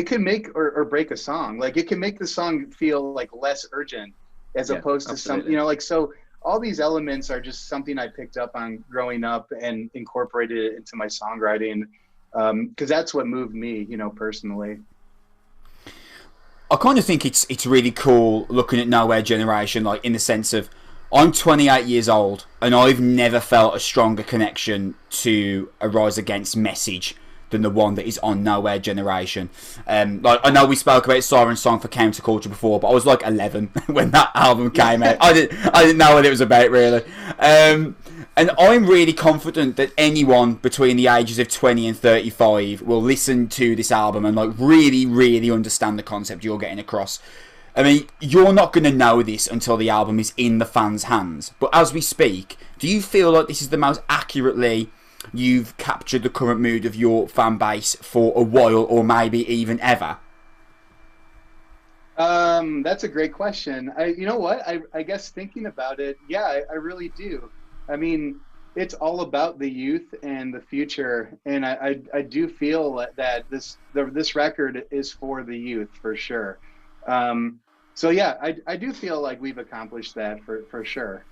can make or break a song. Like it can make the song feel like less urgent as opposed to some, you know, like, so all these elements are just something I picked up on growing up and incorporated it into my songwriting. Cause that's what moved me, you know, personally. I kind of think it's really cool looking at Nowhere Generation, like in the sense of I'm 28 years old and I've never felt a stronger connection to a Rise Against message than the one that is on Nowhere Generation. Like I know we spoke about Siren's Song for Counterculture before, but I was like 11 when that album came out. I didn't know what it was about really. And I'm really confident that anyone between the ages of 20 and 35 will listen to this album and like really, really understand the concept you're getting across. I mean, you're not going to know this until the album is in the fans' hands. But as we speak, do you feel like this is the most accurately you've captured the current mood of your fan base for a while, or maybe even ever? That's a great question. You know what? I guess thinking about it, yeah, I really do. I mean, it's all about the youth and the future, and I do feel that this record is for the youth for sure. So yeah, I do feel like we've accomplished that for sure.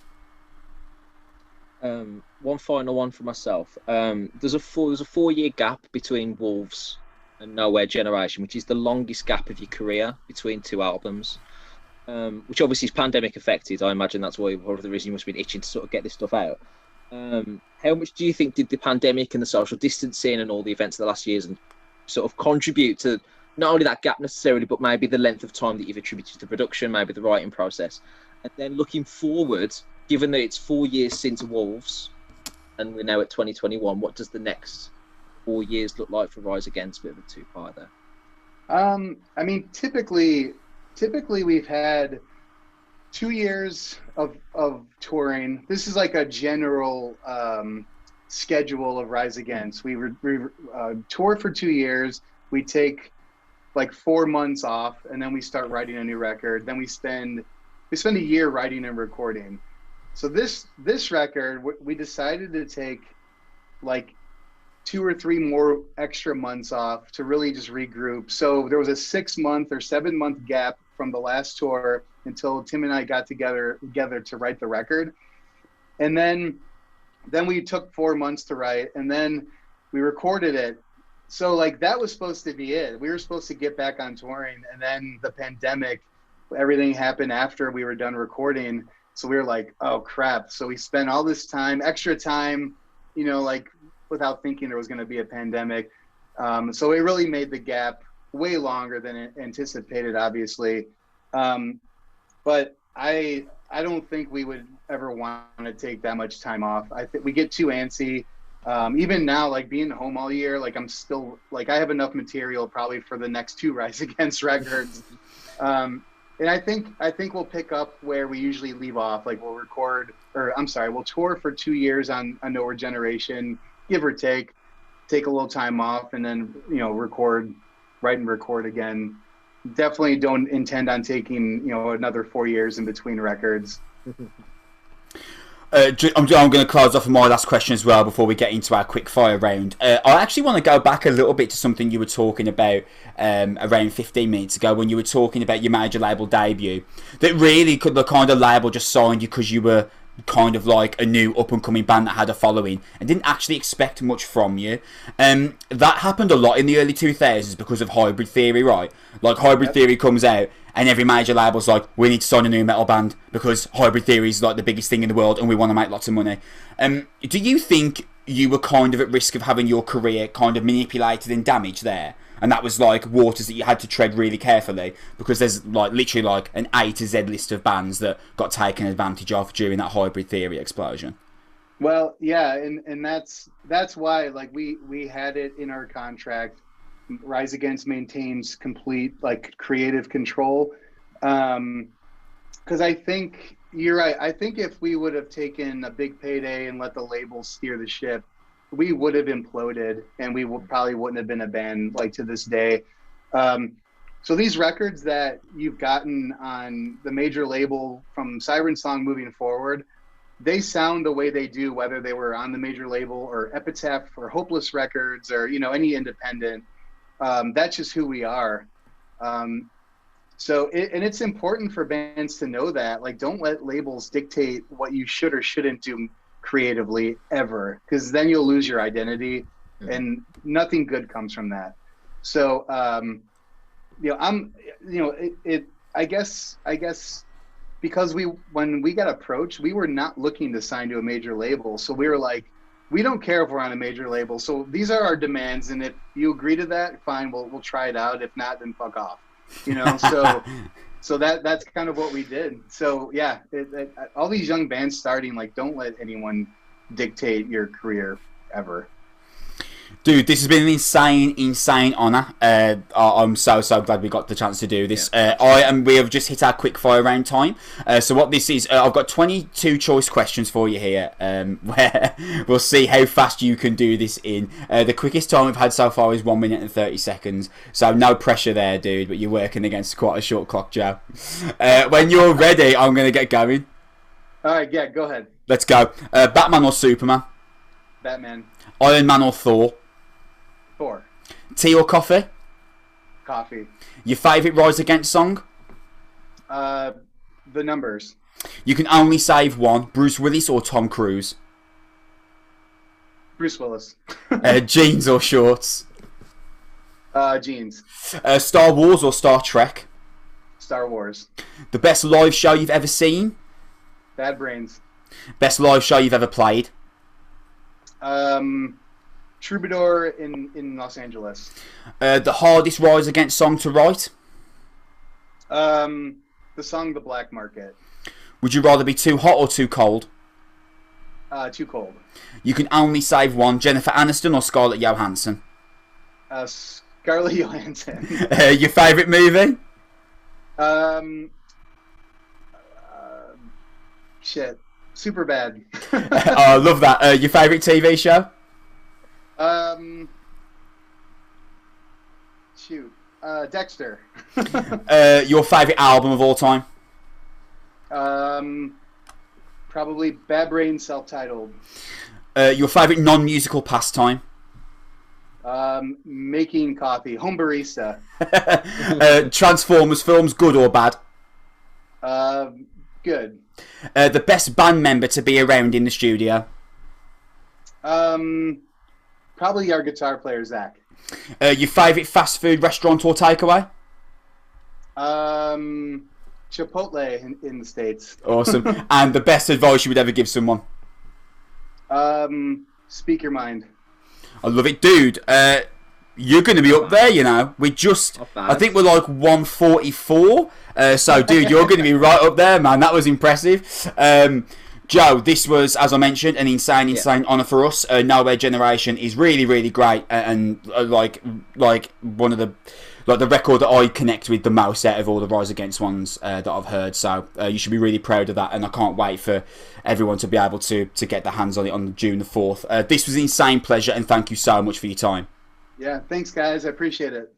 One final one for myself. There's a 4-year gap between Wolves and Nowhere Generation, which is the longest gap of your career between two albums. Which obviously is pandemic affected. I imagine that's one of the reasons you must have been itching to sort of get this stuff out. How much do you think did the pandemic and the social distancing and all the events of the last years and sort of contribute to not only that gap necessarily, but maybe the length of time that you've attributed to production, maybe the writing process? And then looking forward, given that it's 4 years since Wolves and we're now at 2021, what does the next 4 years look like for Rise Against? A bit of a two-part there. I mean, typically we've had 2 years of touring. This is like a general schedule of Rise Against. We tour for 2 years. We take like 4 months off, and then we start writing a new record. Then we spend a year writing and recording. So this record, we decided to take like 2 or 3 more extra months off to really just regroup. So there was a 6 month or 7 month gap from the last tour until Tim and I got together to write the record. And then we took 4 months to write, and then we recorded it. So like that was supposed to be it. We were supposed to get back on touring, and then the pandemic, everything happened after we were done recording. So we were like, oh crap. So we spent all this time, extra time, you know, like without thinking there was going to be a pandemic. So it really made the gap way longer than anticipated, obviously. But I don't think we would ever want to take that much time off. I think we get too antsy. Even now, like being home all year, like I'm still like, I have enough material probably for the next 2 Rise Against records. And I think we'll pick up where we usually leave off. Like we'll tour for 2 years on Nowhere Generation, give or take a little time off, and then, you know, write and record again. Definitely don't intend on taking, you know, another 4 years in between records. I'm going to close off with my last question as well before we get into our quick fire round. I actually want to go back a little bit to something you were talking about around 15 minutes ago when you were talking about your major label debut. That really the kind of label just signed you because you were kind of like a new up-and-coming band that had a following and didn't actually expect much from you. That happened a lot in the early 2000s because of Hybrid Theory, right? Like Hybrid Theory comes out and every major label's like, we need to sign a new metal band because Hybrid Theory is like the biggest thing in the world and we want to make lots of money. Do you think you were kind of at risk of having your career kind of manipulated and damaged there? And that was like waters that you had to tread really carefully because there's like literally like an A to Z list of bands that got taken advantage of during that Hybrid Theory explosion. Well, yeah, and that's why like we had it in our contract. Rise Against maintains complete like creative control. Because I think you're right. I think if we would have taken a big payday and let the label steer the ship, we would have imploded, and we probably wouldn't have been a band like to this day. So these records that you've gotten on the major label from Siren Song moving forward, they sound the way they do, whether they were on the major label or Epitaph or Hopeless Records or, you know, any independent. That's just who we are. So it's important for bands to know that, like, don't let labels dictate what you should or shouldn't do creatively ever, because then you'll lose your identity and nothing good comes from that. So, I guess because when we got approached, we were not looking to sign to a major label. So we were like, we don't care if we're on a major label. So these are our demands. And if you agree to that, fine, we'll try it out. If not, then fuck off, you know? So that's kind of what we did. So yeah, all these young bands starting, like, don't let anyone dictate your career ever. Dude, this has been an insane honour. I'm so glad we got the chance to do this. We have just hit our quick fire round time. So what this is, I've got 22 choice questions for you here, where we'll see how fast you can do this in. The quickest time we've had so far is 1 minute and 30 seconds. So no pressure there, dude, but you're working against quite a short clock, Joe. When you're ready, I'm going to get going. All right, yeah, go ahead. Let's go. Batman or Superman? Batman. Iron Man or Thor? Thor. Tea or coffee? Coffee. Your favourite Rise Against song? The Numbers. You can only save one. Bruce Willis or Tom Cruise? Bruce Willis. Jeans or shorts? Jeans. Star Wars or Star Trek? Star Wars. The best live show you've ever seen? Bad Brains. Best live show you've ever played? Troubadour in Los Angeles. The hardest Rise Against song to write? The song The Black Market. Would you rather be too hot or too cold? Too cold. You can only save one. Jennifer Aniston or Scarlett Johansson? Scarlett Johansson. Your favourite movie? Shit. Superbad. I love that. Your favourite TV show? Dexter. Your favourite album of all time? Probably Bad Brain, self-titled. Your favourite non-musical pastime? Making coffee. Home barista. Transformers films, good or bad? Good. The best band member to be around in the studio? Probably our guitar player, Zach. Your favourite fast food restaurant or takeaway? Chipotle in the States. Awesome. And the best advice you would ever give someone? Speak your mind. I love it. Dude, you're going to be up there, you know. I think we're like 144. So, dude, you're going to be right up there, man. That was impressive. Joe, this was, as I mentioned, an insane honour for us. Nowhere Generation is really, really great, and like one of the record that I connect with the most out of all the Rise Against ones that I've heard. So you should be really proud of that, and I can't wait for everyone to be able to get their hands on it on June the 4th. This was an insane pleasure, and thank you so much for your time. Yeah, thanks, guys. I appreciate it.